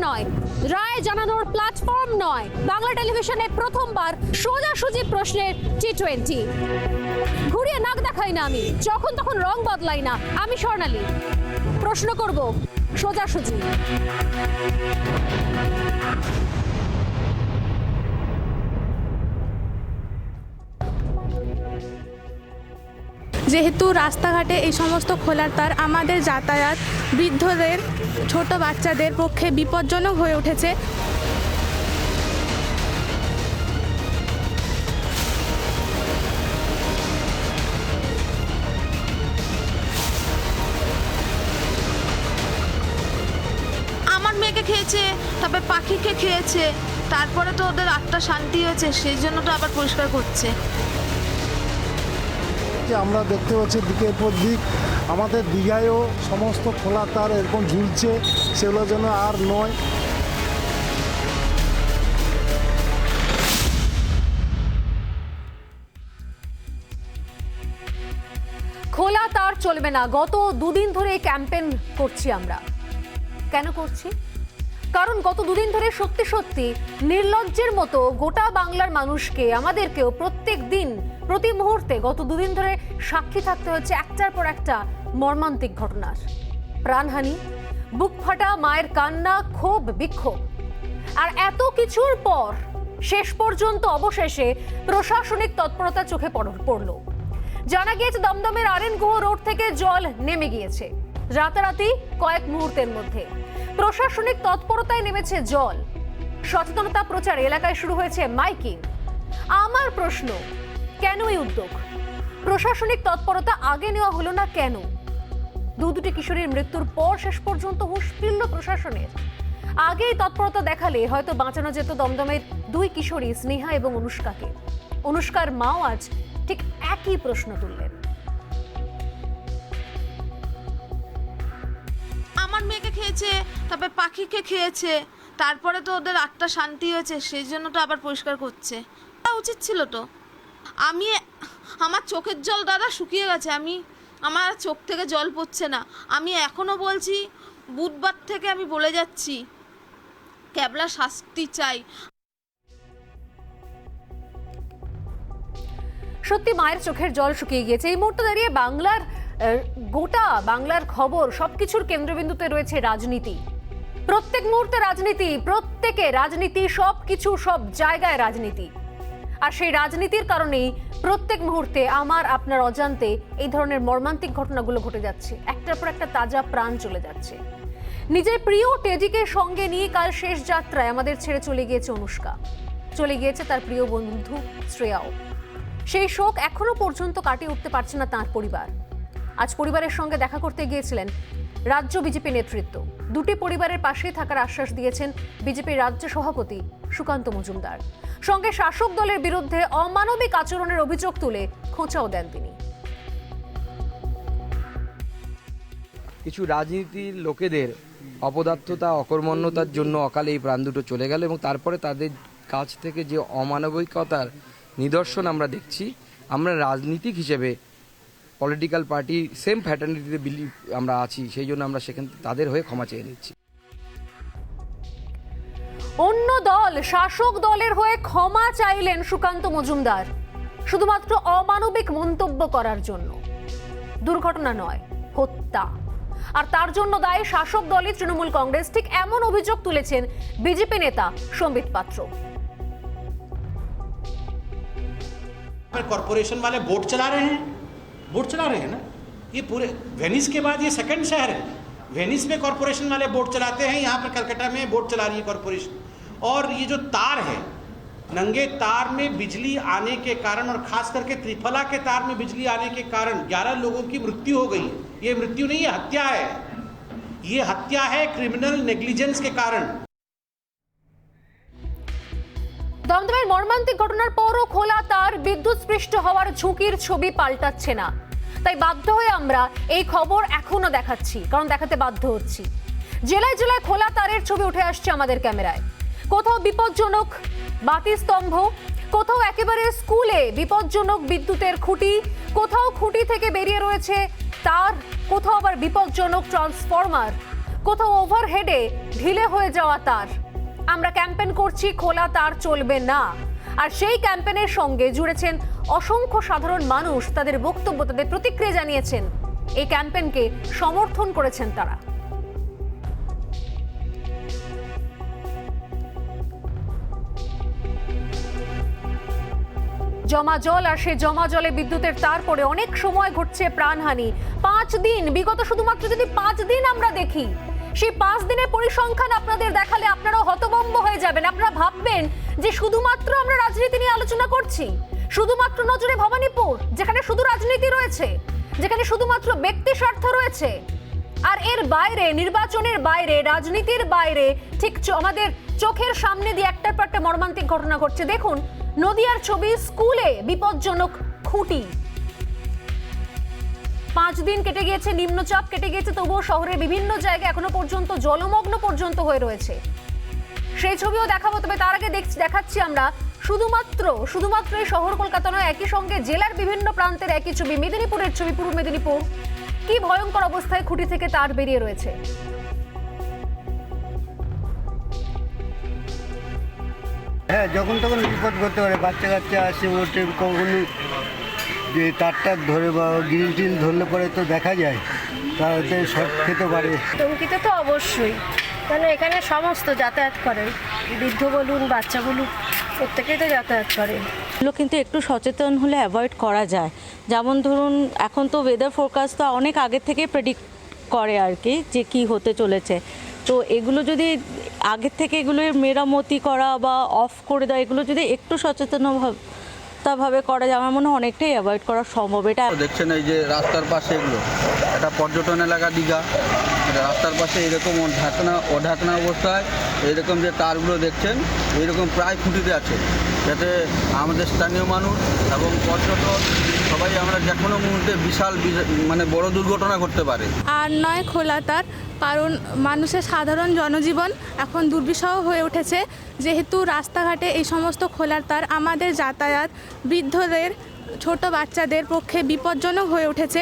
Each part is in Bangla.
নয়, রায় জানানোর প্ল্যাটফর্ম নয়, বাংলা টেলিভিশনে প্রথমবার সোজাসুজি প্রশ্নের T20। ঘুরিয়ে নাক দেখাই না আমি, যখন তখন রং বদলাই না আমি। স্বর্ণালী প্রশ্ন করব সোজাসুজি। যেহেতু রাস্তাঘাটে এই সমস্ত খোলার তার আমাদের যাতায়াত, বৃদ্ধদের, ছোট বাচ্চাদের পক্ষে বিপজ্জনক হয়ে উঠেছে। আমার মেয়েকে খেয়েছে, তবে পাখিকে খেয়েছে, তারপরে তো ওদের আত্মা শান্তি হয়েছে, সেই জন্য তো আবার পরিষ্কার করছে। আমরা দেখতে পাচ্ছি দিকের পর দিক আমাদের দীঘায়ও সমস্ত খোলা তার এরকম ঝুলছে, সেগুলো যেন আর নয়। খোলা তার চলবে না, গত দুদিন ধরে এই ক্যাম্পেইন করছি আমরা। কেন করছি? কারণ গত দুদিন ধরে সত্যি সত্যি নির্লজ্জের মতো গোটা বাংলার মানুষকে, আমাদেরকেও প্রত্যেক দিন প্রতি মুহূর্তে গত দুদিন ধরে সাক্ষী থাকতে হচ্ছে একটার পর একটা মর্মান্তিক ঘটনার। প্রাণহানি, বুক ফাটা মায়ের কান্না, ক্ষোভ, বিক্ষোভ। আর এত কিছুর পর শেষ পর্যন্ত অবশেষে প্রশাসনিক তৎপরতা চোখে পড়ল। জানা গিয়েছে দমদমের আরএন গুহ রোড থেকে জল নেমে গিয়েছে রাতারাতি কয়েক মুহূর্তের মধ্যে। প্রশাসনিক তৎপরতায় নেমেছে জল, সচেতনতা প্রচার, এলাকায় শুরু হয়েছে মাইকিং। আমার প্রশ্ন, কেন এই উদ্যোগ? প্রশাসনিক তৎপরতা আগে নেওয়া হলো না কেন? দুটি কিশোরীর মৃত্যুর পর শেষ পর্যন্ত হুঁশ ফিরল প্রশাসনের। আগেই তৎপরতা দেখালে হয়তো বাঁচানো যেত দমদমের দুই কিশোরী স্নেহা এবং অনুষ্কাকে। অনুষ্কার মাও আজ ঠিক একই প্রশ্ন তুললেন। আমার মেয়েকে খেয়েছে, তবে পাখিকে খেয়েছে, তারপরে তো ওদের আত্মা শান্তি হয়েছে, সেই জন্য তো আবার পরিষ্কার করছে। উচিত ছিল তো। আমার চোখের জল দাদা শুকিয়ে গেছে, আমার চোখ থেকে জল পড়ছে না। আমি এখনো বলছি, বুধবার থেকে আমি বলে যাচ্ছি, ক্যাবলা শাস্তি চাই। সত্যি মায়ের চোখের জল শুকিয়ে গিয়েছে। এই মুহূর্তে দাঁড়িয়ে গোটা বাংলার খবর সবকিছুর কেন্দ্রবিন্দুতে রয়েছে রাজনীতি। প্রত্যেক মুহূর্তে রাজনীতি, প্রত্যেকে রাজনীতি, সবকিছু সব জায়গায় রাজনীতি। আর সেই রাজনীতির কারণেই প্রত্যেক মুহূর্তে আমার আপনার অজান্তে এই ধরনের মর্মান্তিক ঘটনাগুলো ঘটে যাচ্ছে। একটার পর একটা তাজা প্রাণ চলে যাচ্ছে। নিজের প্রিয় টেডিকে সঙ্গে নিয়ে কাল শেষ যাত্রায় আমাদের ছেড়ে চলে গিয়েছে অনুষ্কা, চলে গিয়েছে তার প্রিয় বন্ধু শ্রেয়াও। সেই শোক এখনো পর্যন্ত কাটিয়ে উঠতে পারছে না তার পরিবার। আজ পরিবারের সঙ্গে দেখা করতে গিয়েছিলেন রাজ্য বিজেপি নেতৃত্ব। দুটি পরিবারের পাশেই থাকার আশ্বাস দিয়েছেন বিজেপির রাজ্য সভাপতি সুকান্ত মজুমদার। সঙ্গে শাসক দলের বিরুদ্ধে অমানবিক আচরণের অভিযোগ তুলে খোঁচাও দেন তিনি। কিছু রাজনীতির লোকেদের অপদার্থতা, অকর্মণ্যতার জন্য অকালে এই প্রাণ দুটো চলে গেল, এবং তারপরে তাদের কাছ থেকে যে অমানবিকতার নিদর্শন আমরা দেখছি। আমরা রাজনীতিক হিসেবে পলিটিক্যাল পার্টি সেম ফ্যাটার্নিটিতে বিলিভ আমরা আছি, সেই জন্য আমরা সেখান তাদের হয়ে ক্ষমা চেয়ে নিচ্ছি। অন্য দল, শাসক দলের হয়ে ক্ষমা চাইলেন সুকান্ত মজুমদার শুধুমাত্র অমানবিক মন্তব্য করার জন্য। দুর্ঘটনা নয়, হত্যা। আর তার জন্য দায়ী শাসক দলই তৃণমূল কংগ্রেস। ঠিক এমন অভিযোগ তুলেছেন বিজেপি নেতা সম্বিত পাত্র। कॉरपोरेशन वाले बोट चला रहे हैं ना। ये पूरे वेनिस के बाद ये सेकंड शहर है। वेनिस में कॉरपोरेशन वाले बोट चलाते हैं, यहाँ पर कलकत्ता में बोट चला रही है कॉरपोरेशन। और ये जो तार है, नंगे तार में बिजली आने के कारण, और खास करके त्रिफला के तार में बिजली आने के कारण 11 लोगों की मृत्यु हो गई है। ये मृत्यु नहीं है, हत्या है। ये हत्या है क्रिमिनल नेग्लिजेंस के कारण। দমদমের মর্মান্তিক ঘটনার পরও খোলা তার, বিদ্যুৎস্পৃষ্ট হওয়ার ঝুঁকির ছবি পাল্টাচ্ছে না। তাই বাধ্য হয়ে আমরা এই খবর এখনো দেখাচ্ছি, কারণ দেখাতে বাধ্য হচ্ছি। জেলায় জেলায় খোলা তারের ছবি উঠে আসছে আমাদের ক্যামেরায়। কোথাও বিপজ্জনক বাতিস্তম্ভ, কোথাও একেবারে স্কুলে বিপজ্জনক বিদ্যুতের খুঁটি, কোথাও খুঁটি থেকে বেরিয়ে রয়েছে তার, কোথাও আবার বিপজ্জনক ট্রান্সফরমার, কোথাও ওভারহেডে ঢিলে হয়ে যাওয়া তার। আমরা ক্যাম্পেন করছি, খোলা তার চলবে না। আর সেই ক্যাম্পেনের সঙ্গে জুড়েছেন অসংখ্য সাধারণ মানুষ, তাদের বক্তব্য, তাদের প্রতিক্রিয়া জানিয়েছেন। এই ক্যাম্পেনকে সমর্থন করেছেন তারা। জমা জল, আর সেই জমা জলে বিদ্যুতের তার পড়ে অনেক সময় ঘটছে প্রাণহানি। 5 দিন, বিগত শুধুমাত্র যদি 5 দিন আমরা দেখি, সেই 5 দিনের পরিসংখ্যান আপনাদের দেখালে আপনারাও হতভম্ব হয়ে যাবেন। আপনারা ভাববেন যে শুধুমাত্র আমরা রাজনীতি নিয়ে আলোচনা করছি, শুধুমাত্র নজরে ভবানীপুর, যেখানে শুধু রাজনীতি রয়েছে, যেখানে শুধুমাত্র ব্যক্তি স্বার্থ রয়েছে। আর এর বাইরে, নির্বাচনের বাইরে, রাজনীতির বাইরে ঠিক আমাদের চোখের সামনে দিয়ে একটার পর একটা মর্মান্তিক ঘটনা ঘটছে। দেখুন নদিয়ার ছবি, স্কুলে বিপজ্জনক খুঁটি। 5 দিন কেটে গিয়েছে, নিম্নচাপ কেটে গিয়েছে, তবুও শহরের বিভিন্ন জায়গায় এখনো পর্যন্ত জলমগ্ন পর্যন্ত হয়ে রয়েছে। সেই ছবিও দেখাবো, তবে তার আগে দেখাচ্ছি আমরা শুধুমাত্র এই শহর কলকাতা নয়, একই সঙ্গে জেলার বিভিন্ন প্রান্তের একই ছবি, মেদিনীপুরের ছবি। পূর্ব মেদিনীপুর কি ভয়ঙ্কর অবস্থায় খুঁটি থেকে তার বেরিয়ে রয়েছে। হ্যাঁ, যখন তখন বিপদ করতে পারে, বাচ্চা কাচ্চা আসে, ওঠে, কখনো যে তারটা ধরে বা গ্রিল টিল ধরলে পরে তো দেখা যায়, তাতে শর্ট খেতে পারে। আতঙ্কিত তো অবশ্যই, কেন এখানে সমস্ত যাতায়াত করে, বৃদ্ধ বলুন, বাচ্চা বলুন, প্রত্যেকেই তো যাতায়াত করে। এগুলো কিন্তু একটু সচেতন হলে অ্যাভয়েড করা যায়। যেমন ধরুন এখন তো ওয়েদার ফোরকাস্ট তো অনেক আগের থেকে প্রেডিক্ট করে আর কি, যে কি হতে চলেছে। তো এগুলো যদি আগের থেকে এগুলোর মেরামতি করা বা অফ করে দেওয়া, এগুলো যদি একটু সচেতনভাবে করা যায়, আমার মনে হয় অনেকটাই অ্যাভয়েড করা সম্ভব। এটা দেখছেন এই যে রাস্তার পাশে, এগুলো একটা পর্যটন এলাকা দীঘা, রাস্তার পাশে এরকম অঢাকনা অবস্থায় এইরকম যে তারগুলো দেখছেন, এইরকম প্রায় খুঁটিতে আছে, যাতে আমাদের স্থানীয় মানুষ এবং পর্যটক সবাই আমরা যে কোনো মুহূর্তে বিশাল মানে বড় দুর্ঘটনা ঘটতে পারে। আর নয় খোলা তার, কারণ মানুষের সাধারণ জনজীবন এখন দুর্বিষহ হয়ে উঠেছে, যেহেতু রাস্তাঘাটে এই সমস্ত খোলার তার আমাদের যাতায়াত, বৃদ্ধদের, ছোট বাচ্চাদের পক্ষে বিপজ্জনক হয়ে উঠেছে।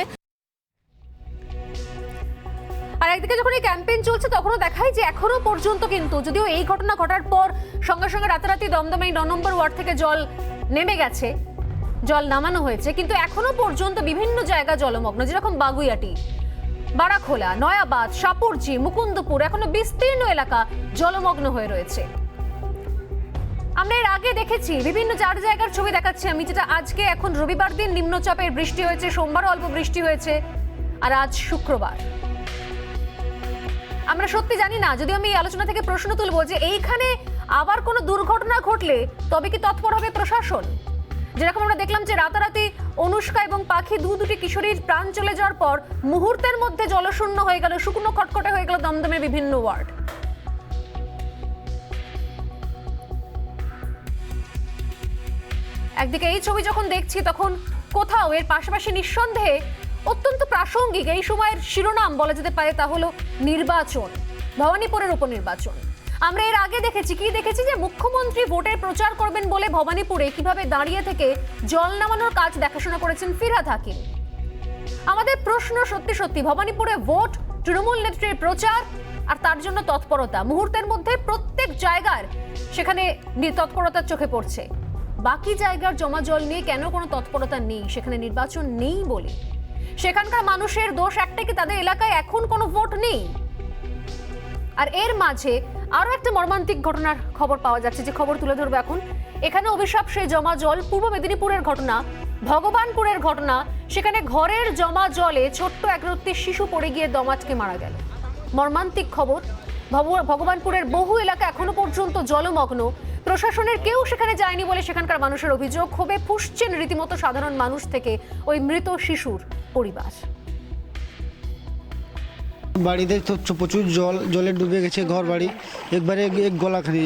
আর একদিকে যখন এই ক্যাম্পেইন চলছে, তখনও দেখায় যে এখনো পর্যন্ত কিন্তু, যদিও এই ঘটনা ঘটার পর সঙ্গে সঙ্গে রাতারাতি দমদমে 9 নম্বর ওয়ার্ড থেকে জল নেমে গেছে, জল নামানো হয়েছে, কিন্তু এখনো পর্যন্ত বিভিন্ন জায়গা জলমগ্ন, যেরকম বাগুইয়াটি, বারাখোলা, নয়াবাদ, সাপুরজি, মুকুন্দপুর, এখনো বিস্তীর্ণ এলাকা জলমগ্ন হয়ে রয়েছে। আমরা এর আগে দেখেছি বিভিন্ন 4 জায়গার ছবি দেখাচ্ছি আমি, যেটা আজকে এখন রবিবার দিন নিম্নচাপের বৃষ্টি হয়েছে, সোমবার অল্প বৃষ্টি হয়েছে, আর আজ শুক্রবার। আমরা সত্যি জানি না, যদিও আমি এই আলোচনা থেকে প্রশ্ন তুলবো যে এইখানে আবার কোনো দুর্ঘটনা ঘটলে তবে কি তৎপর হবে প্রশাসন? যেরকম আমরা দেখলাম যে রাতারাতি অনুষ্কা এবং পাখি, দুটি কিশোরীর প্রাণ চলে যাওয়ার পর মুহূর্তের মধ্যে জলশূন্য হয়ে গেল, শুকনো খটখটে হয়ে গেল দমদমের বিভিন্ন ওয়ার্ড। একদিকে এই ছবি যখন দেখছি, তখন কোথাও এর পাশাপাশি নিঃসন্দেহে অত্যন্ত প্রাসঙ্গিক এই সময়ের শিরোনাম বলা যেতে পারে, তা হলো নির্বাচন, ভবানীপুরের উপনির্বাচন। আমরা এর আগে দেখেছি যে মুখ্যমন্ত্রী ভোটের প্রচার করবেন বলে ভবানীপুরে কিভাবে দাঁড়িয়ে থেকে জল নামানোর কাজ দেখাশোনা করেছেন ফিরহাদ হাকিম। আমাদের প্রশ্ন, সত্যি ভবানীপুরে ভোট, তৃণমূল নেত্রীর প্রচার, আর তার জন্য তৎপরতা, মুহূর্তের মধ্যে প্রত্যেক জায়গার সেখানে তৎপরতার চোখে পড়ছে। বাকি জায়গার জমা জল নিয়ে কেন কোনো তৎপরতা নেই? সেখানে নির্বাচন নেই বলে। সেখানকার মানুষের দোষ একটাই, কি তাদের এলাকায় এখন কোনো ভোট নেই। আর এর মাঝে আরো একটা মর্মান্তিক ঘটনার খবর পাওয়া যাচ্ছে, যে খবর তুলে ধরবো এখন। এখানে অভিশাপ সেই জমা জল, পূর্ব মেদিনীপুরের ঘটনা, ভগবানপুরের ঘটনা। সেখানে ঘরের জমা জলে ছোট্ট এক রত্তি শিশু পড়ে গিয়ে দম আটকে মারা গেল। মর্মান্তিক খবর। ভগবানপুরের বহু এলাকা এখনো পর্যন্ত জলমগ্ন। প্রশাসনের কেউ সেখানে যায়নি বলে সেখানকার মানুষের অভিযোগ। ক্ষোভে ফুঁসছেন রীতিমতো সাধারণ মানুষ থেকে ওই মৃত শিশুর পরিবার। বাড়িতে তো প্রচুর জলে ডুবে গেছে ঘর বাড়ি, একবারে এক গলাখানি,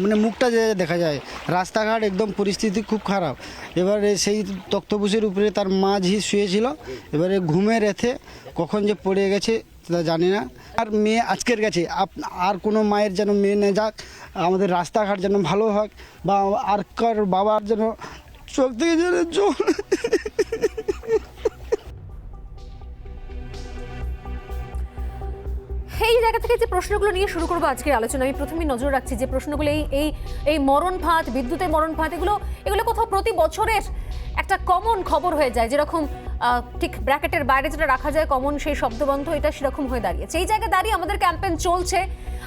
মানে মুখটা যে দেখা যায়। রাস্তাঘাট একদম পরিস্থিতি খুব খারাপ। এবারে সেই তক্তপোষের উপরে তার মা ঝি শুয়েছিল, এবারে ঘুমের এতে কখন যে পড়ে গেছে তা জানি না। আর মেয়ে আজকের গেছে, আর কোনো মায়ের যেন মেয়ে না যাক, আমাদের রাস্তাঘাট যেন ভালো হোক, বা আর কার বাবার যেন চোখ থেকে যেন জল। জায়গা থেকে যে প্রশ্নগুলো নিয়ে শুরু করবো আজকের আলোচনা, আমি প্রথমেই নজর রাখছি যে প্রশ্নগুলো এই মরণ ফাঁদ, বিদ্যুতের মরণ ফাঁদ, এগুলো কোথাও প্রতি বছরের একটা কমন খবর হয়ে যায়, যেরকম ঠিক ব্র্যাকেটের বাইরে যেটা রাখা যায় কমন সেই শব্দবন্ধ, এটা সেরকম হয়ে দাঁড়িয়েছে। এই জায়গায় দাঁড়িয়ে আমাদের ক্যাম্পেইন চলছে,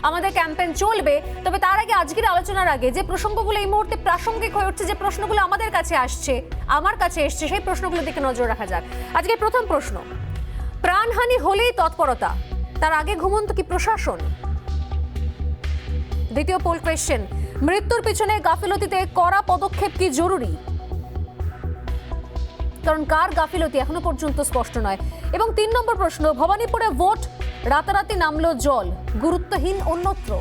আমাদের ক্যাম্পেইন চলবে। তবে তার আগে আজকের আলোচনার আগে যে প্রসঙ্গগুলো এই মুহূর্তে প্রাসঙ্গিক হয়ে উঠছে, যে প্রশ্নগুলো আমাদের কাছে আসছে, আমার কাছে এসছে, সেই প্রশ্নগুলোর দিকে নজর রাখা যাক। আজকের প্রথম প্রশ্ন, প্রাণহানি হলেই তৎপরতা, তার আগে ঘুমন্ত কি প্রশাসন? দ্বিতীয় পোল কোয়েশ্চেন, মৃত্যুর পিছনে গাফিলতিতে কড়া পদক্ষেপ কি জরুরি? কারণ কার গাফিলতি এখনো পর্যন্ত স্পষ্ট নয়। এবং 3 নম্বর প্রশ্ন, ভবানীপুরে ভোট রাতারাতি নামলো জল, গুরুত্বহীন অন্যত্র।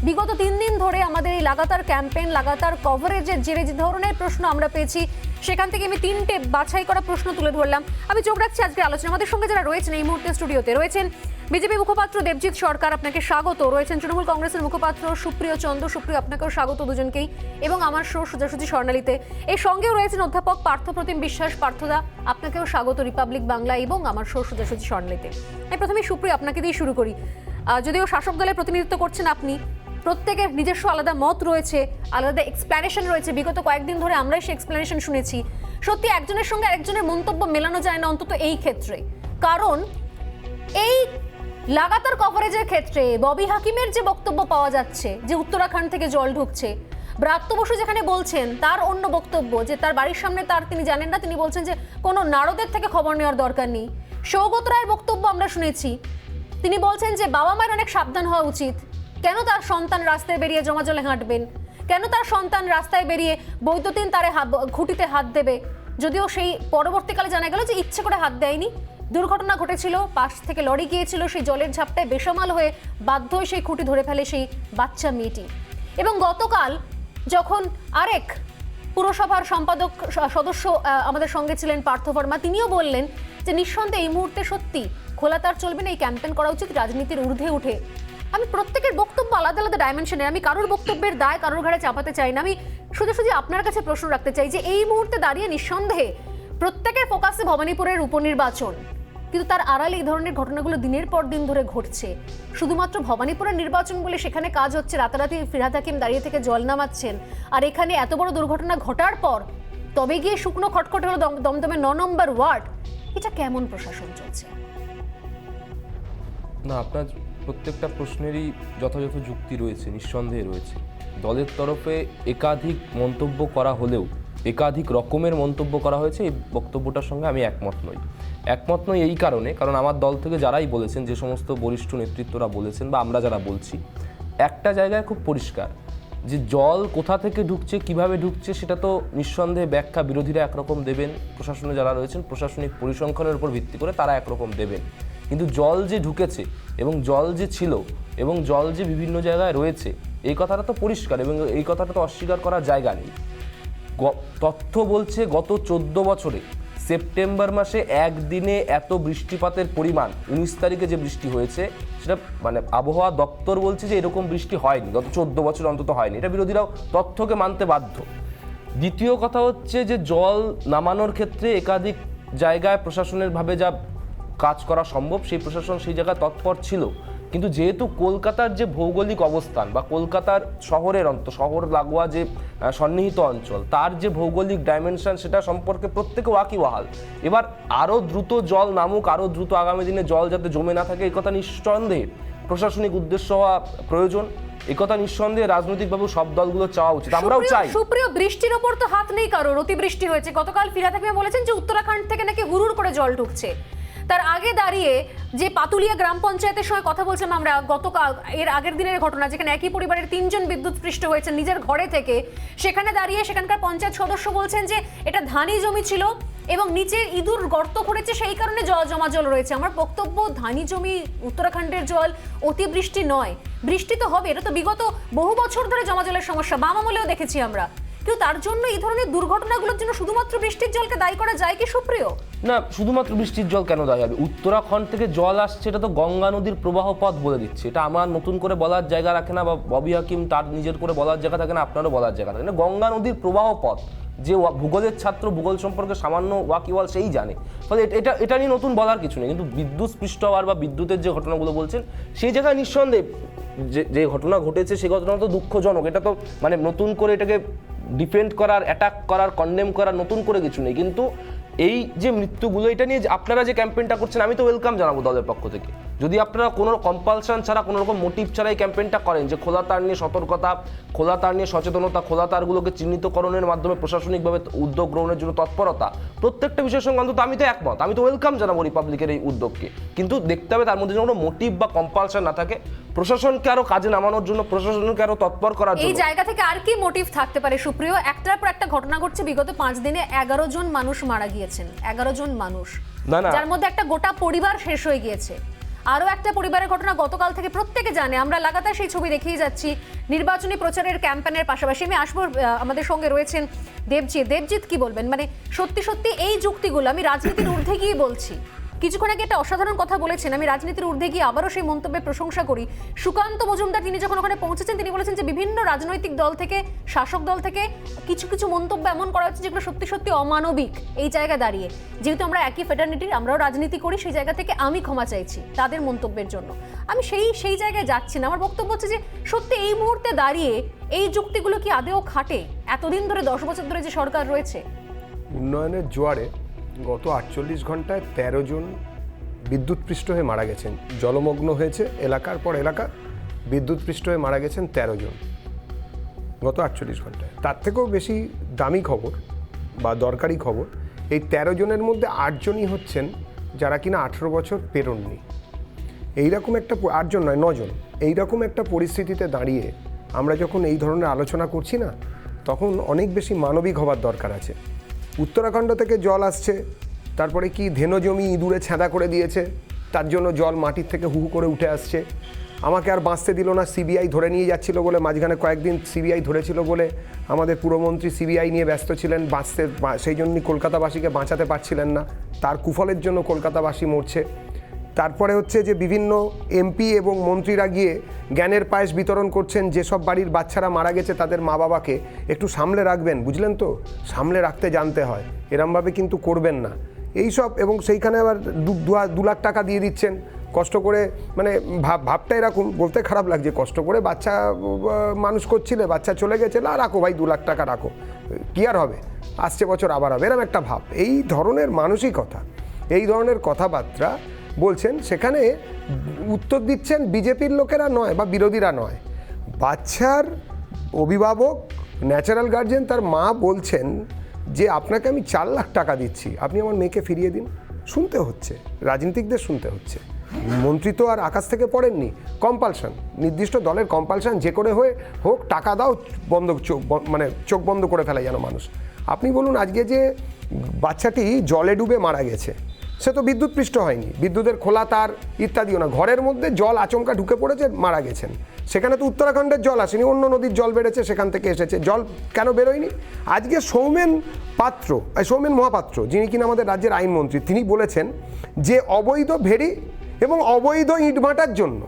বিগত 3 দিন ধরে আমাদের এই লাগাতার ক্যাম্পেইন, লাগাতার কভারেজের জেরে যে ধরনের প্রশ্ন আমরা পেয়েছি, সেখান থেকে আমি 3টে বাছাই করা প্রশ্ন তুলে ধরলাম। আমি চোখ রাখছি আজকের আলোচনা। আমাদের সঙ্গে যারা রয়েছেন এই মুহূর্তে স্টুডিওতে রয়েছেন বিজেপি মুখপাত্র দেবজিৎ সরকার, আপনাকে স্বাগত। রয়েছেন তৃণমূল কংগ্রেসের মুখপাত্র সুপ্রিয় চন্দ্র, সুপ্রিয় আপনাকেও স্বাগত দুজনকেই। এবং আমার সোজাসুজি স্বর্ণালীতে এই সঙ্গেও রয়েছেন অধ্যাপক পার্থপ্রতিম বিশ্বাস, পার্থদা আপনাকেও স্বাগত রিপাবলিক বাংলা এবং আমার সোজাসুজি স্বর্ণালীতে। আমি প্রথমে সুপ্রিয় আপনাকে দিয়ে শুরু করি। যদিও শাসক দলের প্রতিনিধিত্ব করছেন আপনি, প্রত্যেকের নিজস্ব আলাদা মত রয়েছে, আলাদা এক্সপ্লেনেশন রয়েছে। বিগত কয়েকদিন ধরে আমরাই সেই এক্সপ্লেনেশন শুনেছি। সত্যি একজনের সঙ্গে আরেকজনের মন্তব্য মেলানো যায় না, অন্তত এই ক্ষেত্রে। কারণ এই লাগাতার কভারেজের ক্ষেত্রে ববি হাকিমের যে বক্তব্য পাওয়া যাচ্ছে যে উত্তরাখণ্ড থেকে জল ঢুকছে, ব্রাত্য বসু যেখানে বলছেন তার অন্য বক্তব্য, যে তার বাড়ির সামনে তিনি জানেন না, তিনি বলছেন যে কোনো নারদের থেকে খবর নেওয়ার দরকার নেই। সৌগত রায়ের বক্তব্য আমরা শুনেছি, তিনি বলছেন যে বাবা মায়ের অনেক সাবধান হওয়া উচিত। কেন তার সন্তান রাস্তায় বেরিয়ে জলে হাঁটবেন? কেন তার সন্তান রাস্তায় বেরিয়ে বৈদ্যুতিন তারে খুঁটিতে হাত দেবে? যদিও সেই পরবর্তীকালে জানা গেল যে ইচ্ছে করে হাত দেয়নি, দুর্ঘটনা ঘটেছিল, পাশ থেকে লরি গিয়েছিল, সেই জলের ঝাপটায় বেসামাল হয়ে বাধ্য হয়ে সেই খুঁটি ধরে ফেলে সেই বাচ্চা মেয়েটি। এবং গতকাল যখন আরেক পুরসভার সম্পাদক সদস্য আমাদের সঙ্গে ছিলেন পার্থ বর্মা, তিনিও বললেন যে নিঃসন্দেহে এই মুহূর্তে সত্যি খোলা তার চলবে না, এই ক্যাম্পেইন করা উচিত রাজনীতির ঊর্ধ্বে উঠে। আমি প্রত্যেকের বক্তব্য আলাদা আলাদা ডাইমেনশনের, আমি কারোর বক্তব্যের দায় কারোর ঘাড়ে চাপাতে চাই না। আমি শুধু আপনার কাছে প্রশ্ন রাখতে চাই যে এই মুহূর্তে দাঁড়িয়ে নিঃসন্দেহে প্রত্যেকের ফোকাসে ভবানীপুরের উপনির্বাচন, কিন্তু তার আড়ালে এই ধরনের ঘটনাগুলো দিনের পর দিন ধরে ঘটছে। শুধুমাত্র ভবানীপুরের নির্বাচন বলে সেখানে কাজ হচ্ছে, রাতারাতি ফিরহাদ হাকিম দাঁড়িয়ে থেকে জল নামাচ্ছেন, আর এখানে এত বড় দুর্ঘটনা ঘটার পর তবে গিয়ে শুকনো খটখটে হলো দমদমের 9 নম্বর ওয়ার্ড। এটা কেমন প্রশাসন চলছে? না, আপনার প্রত্যেকটা প্রশ্নেরই যথাযথ যুক্তি রয়েছে, নিঃসন্দেহে রয়েছে। দলের তরফে একাধিক মন্তব্য করা হলেও একাধিক রকমের মন্তব্য করা হয়েছে, এই বক্তব্যটার সঙ্গে আমি একমত নই এই কারণে, কারণ আমার দল থেকে যারাই বলেছেন, যে সমস্ত বরিষ্ঠ নেতৃত্বরা বলেছেন বা আমরা যারা বলছি, একটা জায়গায় খুব পরিষ্কার যে জল কোথা থেকে ঢুকছে, কিভাবে ঢুকছে, সেটা তো নিঃসন্দেহে ব্যাখ্যা বিরোধীরা একরকম দেবেন, প্রশাসনে যারা রয়েছেন প্রশাসনিক পরিসংখ্যানের উপর ভিত্তি করে তারা একরকম দেবেন। কিন্তু জল যে ঢুকেছে এবং জল যে ছিল এবং জল যে বিভিন্ন জায়গায় রয়েছে, এই কথাটা তো পরিষ্কার এবং এই কথাটা তো অস্বীকার করার জায়গা নেই। তথ্য বলছে গত 14 বছরে সেপ্টেম্বর মাসে একদিনে এত বৃষ্টিপাতের পরিমাণ, 19 তারিখে যে বৃষ্টি হয়েছে সেটা আবহাওয়া দপ্তর বলছে যে এরকম বৃষ্টি হয়নি, গত 14 বছর অন্তত হয়নি। এটা বিরোধীরাও তথ্যকে মানতে বাধ্য। দ্বিতীয় কথা হচ্ছে যে জল নামানোর ক্ষেত্রে একাধিক জায়গায় প্রশাসনের ভাবে যা কাজ করা সম্ভব সেই প্রশাসন সেই জায়গায় তৎপর ছিল, কিন্তু যেহেতু কলকাতার যে ভৌগোলিক অবস্থান বা কলকাতার শহর লাগোয়া যে সন্নিহিত অঞ্চল, তার যে ভৌগোলিক ডাইমেনশন, সেটা সম্পর্কে প্রত্যেকে ওয়াকিবহাল। এবার আরও দ্রুত জল নামুক, আরও দ্রুত আগামী দিনে জল যাতে জমে না থাকে, এই কথা নিঃসন্দেহে প্রশাসনিক উদ্দেশ্য হওয়া প্রয়োজন। একথা নিঃসন্দেহে রাজনৈতিকভাবে সব দলগুলো চাওয়া উচিত, আমরাও চাই। সুপ্রিয়, বৃষ্টির ওপর তো হাত নেই কারোর, অতিবৃষ্টি হয়েছে। গতকাল ফিরহাদ হাকিম বলেছেন যে উত্তরাখণ্ড থেকে নাকি হুড়ুর করে জল ঢুকছে। তার আগে দাঁড়িয়ে যে পাতুলিয়া গ্রাম পঞ্চায়েতের সঙ্গে কথা বলছিলাম আমরা গতকাল, এর আগের দিনের ঘটনা, যেখানে একই পরিবারের 3 জন বিদ্যুৎস্পৃষ্ট হয়েছেন নিজের ঘরে থেকে, সেখানে দাঁড়িয়ে সেখানকার পঞ্চায়েত সদস্য বলছেন যে এটা ধানি জমি ছিল এবং নিচে ইঁদুর গর্ত করেছে, সেই কারণে জল রয়েছে। আমার বক্তব্য, ধানি জমি, উত্তরাখণ্ডের জল অতিবৃষ্টি নয়, বৃষ্টি তো হবে, এটা তো বিগত বহু বছর ধরে জলের সমস্যা, বাম আমলেও দেখেছি আমরা। কিন্তু তার জন্য এই ধরনের দুর্ঘটনাগুলোর জন্য শুধুমাত্র বৃষ্টির জলকে দায়ী করা যায় কি সুপ্রিয়? না, শুধুমাত্র বৃষ্টির জল কেন দায়ী হবে? উত্তরাখণ্ড থেকে জল আসছে, এটা তো গঙ্গা নদীর প্রবাহ পথ বলে দিচ্ছে। এটা আমার নতুন করে বলার জায়গা রাখে না, বা ববি হাকিম তার নিজের করে বলার জায়গা থাকে না, আপনারও বলার জায়গা থাকে না। গঙ্গা নদীর প্রবাহ পথ, যে ভূগোলের ছাত্র ভূগোল সম্পর্কে সামান্য ওয়াকিওয়াল সেই জানে। ফলে এটা নিয়ে নতুন বলার কিছু নেই। কিন্তু বিদ্যুৎ স্পৃষ্ট হওয়ার বা বিদ্যুতের যে ঘটনাগুলো বলছেন সেই জায়গায় নিঃসন্দেহে যে ঘটনা ঘটেছে সেই ঘটনা তো দুঃখজনক। এটা তো মানে নতুন করে এটাকে ডিফেন্ড করার, অ্যাটাক করার, কন্ডেম করার নতুন করে কিছু নেই। কিন্তু এই যে মৃত্যুগুলো, এটা নিয়ে আপনারা যে ক্যাম্পেইনটা করছেন আমি তো ওয়েলকাম জানাবো দলের পক্ষ থেকে। যদি আপনারা কোনো কম্পালশন ছাড়া, কোনো রকম মোটিভ ছাড়া এই ক্যাম্পেইনটা করেন, যে খোলা তার নিয়ে সতর্কতা, খোলা তার নিয়ে সচেতনতা, খোলা তারগুলোকে চিহ্নিতকরণের মাধ্যমে প্রশাসনিকভাবে উদ্যোগ গ্রহণের জন্য তৎপরতা, প্রত্যেকটা বিষয়ের সঙ্গে অন্তত আমি তো একমত, আমি তো ওয়েলকাম জানাবো রিপাবলিকের এই উদ্যোগকে। কিন্তু দেখতে হবে তার মধ্যে যেন কোনো মোটিভ বা কম্পালশন না থাকে, প্রশাসনকে আরো কাজে নামানোর জন্য, প্রশাসনকে আরো তৎপর করার জন্য। এই জায়গা থেকে আর কি মোটিভ থাকতে পারে সুপ্রিয়? একটার পর একটা ঘটনা ঘটছে, বিগত 5 দিনে 11 জন মানুষ মারা গিয়েছেন, 11 জন মানুষ, যার মধ্যে একটা গোটা পরিবার শেষ হয়ে গিয়েছে। আরো একটা পরিবারের ঘটনা গতকাল থেকে প্রত্যেকে জানে, আমরা লাগাতার সেই ছবি দেখিয়ে যাচ্ছি নির্বাচনী প্রচারের ক্যাম্পেইনের পাশাপাশি। আমি আসবো, আমাদের সঙ্গে রয়েছেন দেবজিৎ কি বলবেন? মানে সত্যি সত্যি এই যুক্তিগুলো, আমি রাজনীতির ঊর্ধ্বে গিয়ে বলছি, কিছুক্ষণ আগে একটা অসাধারণ কথা বলেছেন, আমি রাজনীতির ঊর্ধ্বে গিয়ে আবারও সেই মন্তব্যের প্রশংসা করি। সুকান্ত মজুমদার তিনি যখন ওখানে পৌঁছেছেন তিনি বলেছেন যে বিভিন্ন রাজনৈতিক দল থেকে, শাসক দল থেকে কিছু কিছু মন্তব্য এমন করা হচ্ছে যেগুলো সত্যি সত্যি অমানবিক। এই জায়গায় দাঁড়িয়ে যেহেতু আমরা একই ফ্যাটার্নিটির, আমরাও রাজনীতি করি, সেই জায়গা থেকে আমি ক্ষমা চাইছি তাদের মন্তব্যের জন্য। আমি সেই জায়গায় যাচ্ছি না। আমার বক্তব্য হচ্ছে যে সত্যি এই মুহূর্তে দাঁড়িয়ে এই যুক্তিগুলো কি আদেও খাটে? এতদিন ধরে 10 বছর ধরে যে সরকার রয়েছে, উন্নয়নের জোয়ারে গত 48 ঘন্টায় 13 জন বিদ্যুৎপৃষ্ট হয়ে মারা গেছেন। জলমগ্ন হয়েছে এলাকার পর এলাকা, বিদ্যুৎপৃষ্ট হয়ে মারা গেছেন 13 জন গত 48 ঘন্টায়। তার থেকেও বেশি দামি খবর বা দরকারি খবর, এই 13 জনের মধ্যে 8 জনই হচ্ছেন যারা কিনা 18 বছর পেরোননি। এইরকম একটা 8 জন নয়, 9 জন। এইরকম একটা পরিস্থিতিতে দাঁড়িয়ে আমরা যখন এই ধরনের আলোচনা করছি না, তখন অনেক বেশি মানবিক হবার দরকার আছে। উত্তরাখণ্ড থেকে জল আসছে, তারপরে কি ধেনো জমি ইঁদুরে ছেঁদা করে দিয়েছে, তার জন্য জল মাটির থেকে হু হু করে উঠে আসছে। আমাকে আর বাঁচতে দিল না, সিবিআই ধরে নিয়ে যাচ্ছিল বলে, মাঝখানে কয়েকদিন সিবিআই ধরেছিল বলে আমাদের পুরমন্ত্রী সিবিআই নিয়ে ব্যস্ত ছিলেন, সেই জন্যই কলকাতাবাসীকে বাঁচাতে পারছিলেন না, তার কুফলের জন্য কলকাতাবাসী মরছে। তারপরে হচ্ছে যে বিভিন্ন এমপি এবং মন্ত্রীরা গিয়ে জ্ঞানের পায়েস বিতরণ করছেন, যেসব বাড়ির বাচ্চারা মারা গেছে তাদের মা বাবাকে একটু সামলে রাখবেন, বুঝলেন তো, সামলে রাখতে জানতে হয়, এরমভাবে কিন্তু করবেন না এইসব। এবং সেইখানে আবার 2 লাখ টাকা দিয়ে দিচ্ছেন কষ্ট করে। মানে ভাবটা এরকম, বলতে খারাপ লাগছে, কষ্ট করে বাচ্চা মানুষ করছিলে, বাচ্চা চলে গেছে, রাখো ভাই 2 লাখ টাকা রাখো, কি আর হবে, আসছে বছর আবার হবে, এরম একটা ভাব। এই ধরনের মানসিকতা, এই ধরনের কথাবার্তা বলছেন, সেখানে উত্তর দিচ্ছেন বিজেপির লোকেরা নয় বা বিরোধীরা নয়, বাচ্চার অভিভাবক, ন্যাচারাল গার্জেন, তার মা বলছেন যে আপনাকে আমি 4 লাখ টাকা দিচ্ছি, আপনি আমার মেয়েকে ফিরিয়ে দিন। শুনতে হচ্ছে, রাজনীতিকদের শুনতে হচ্ছে, মন্ত্রী তো আর আকাশ থেকে পড়েননি। কম্পালশন, নির্দিষ্ট দলের কম্পালশন যে করে হোক, টাকা দাও, চোখ বন্ধ করে ফেলে যেন মানুষ। আপনি বলুন, আজকে যে বাচ্চাটি জলে ডুবে মারা গেছে, সে তো বিদ্যুৎপৃষ্ট হয়নি, বিদ্যুতের খোলা তার ইত্যাদিও না, ঘরের মধ্যে জল আচমকা ঢুকে পড়েছে, মারা গেছেন। সেখানে তো উত্তরাখণ্ডের জল আসেনি, অন্য নদীর জল বেড়েছে, সেখান থেকে এসেছে। জল কেন বেরোয়নি? আজকে সৌমেন মহাপাত্র, যিনি কিনা আমাদের রাজ্যের আইনমন্ত্রী, তিনি বলেছেন যে অবৈধ ভেড়ি এবং অবৈধ ইটভাটার জন্য,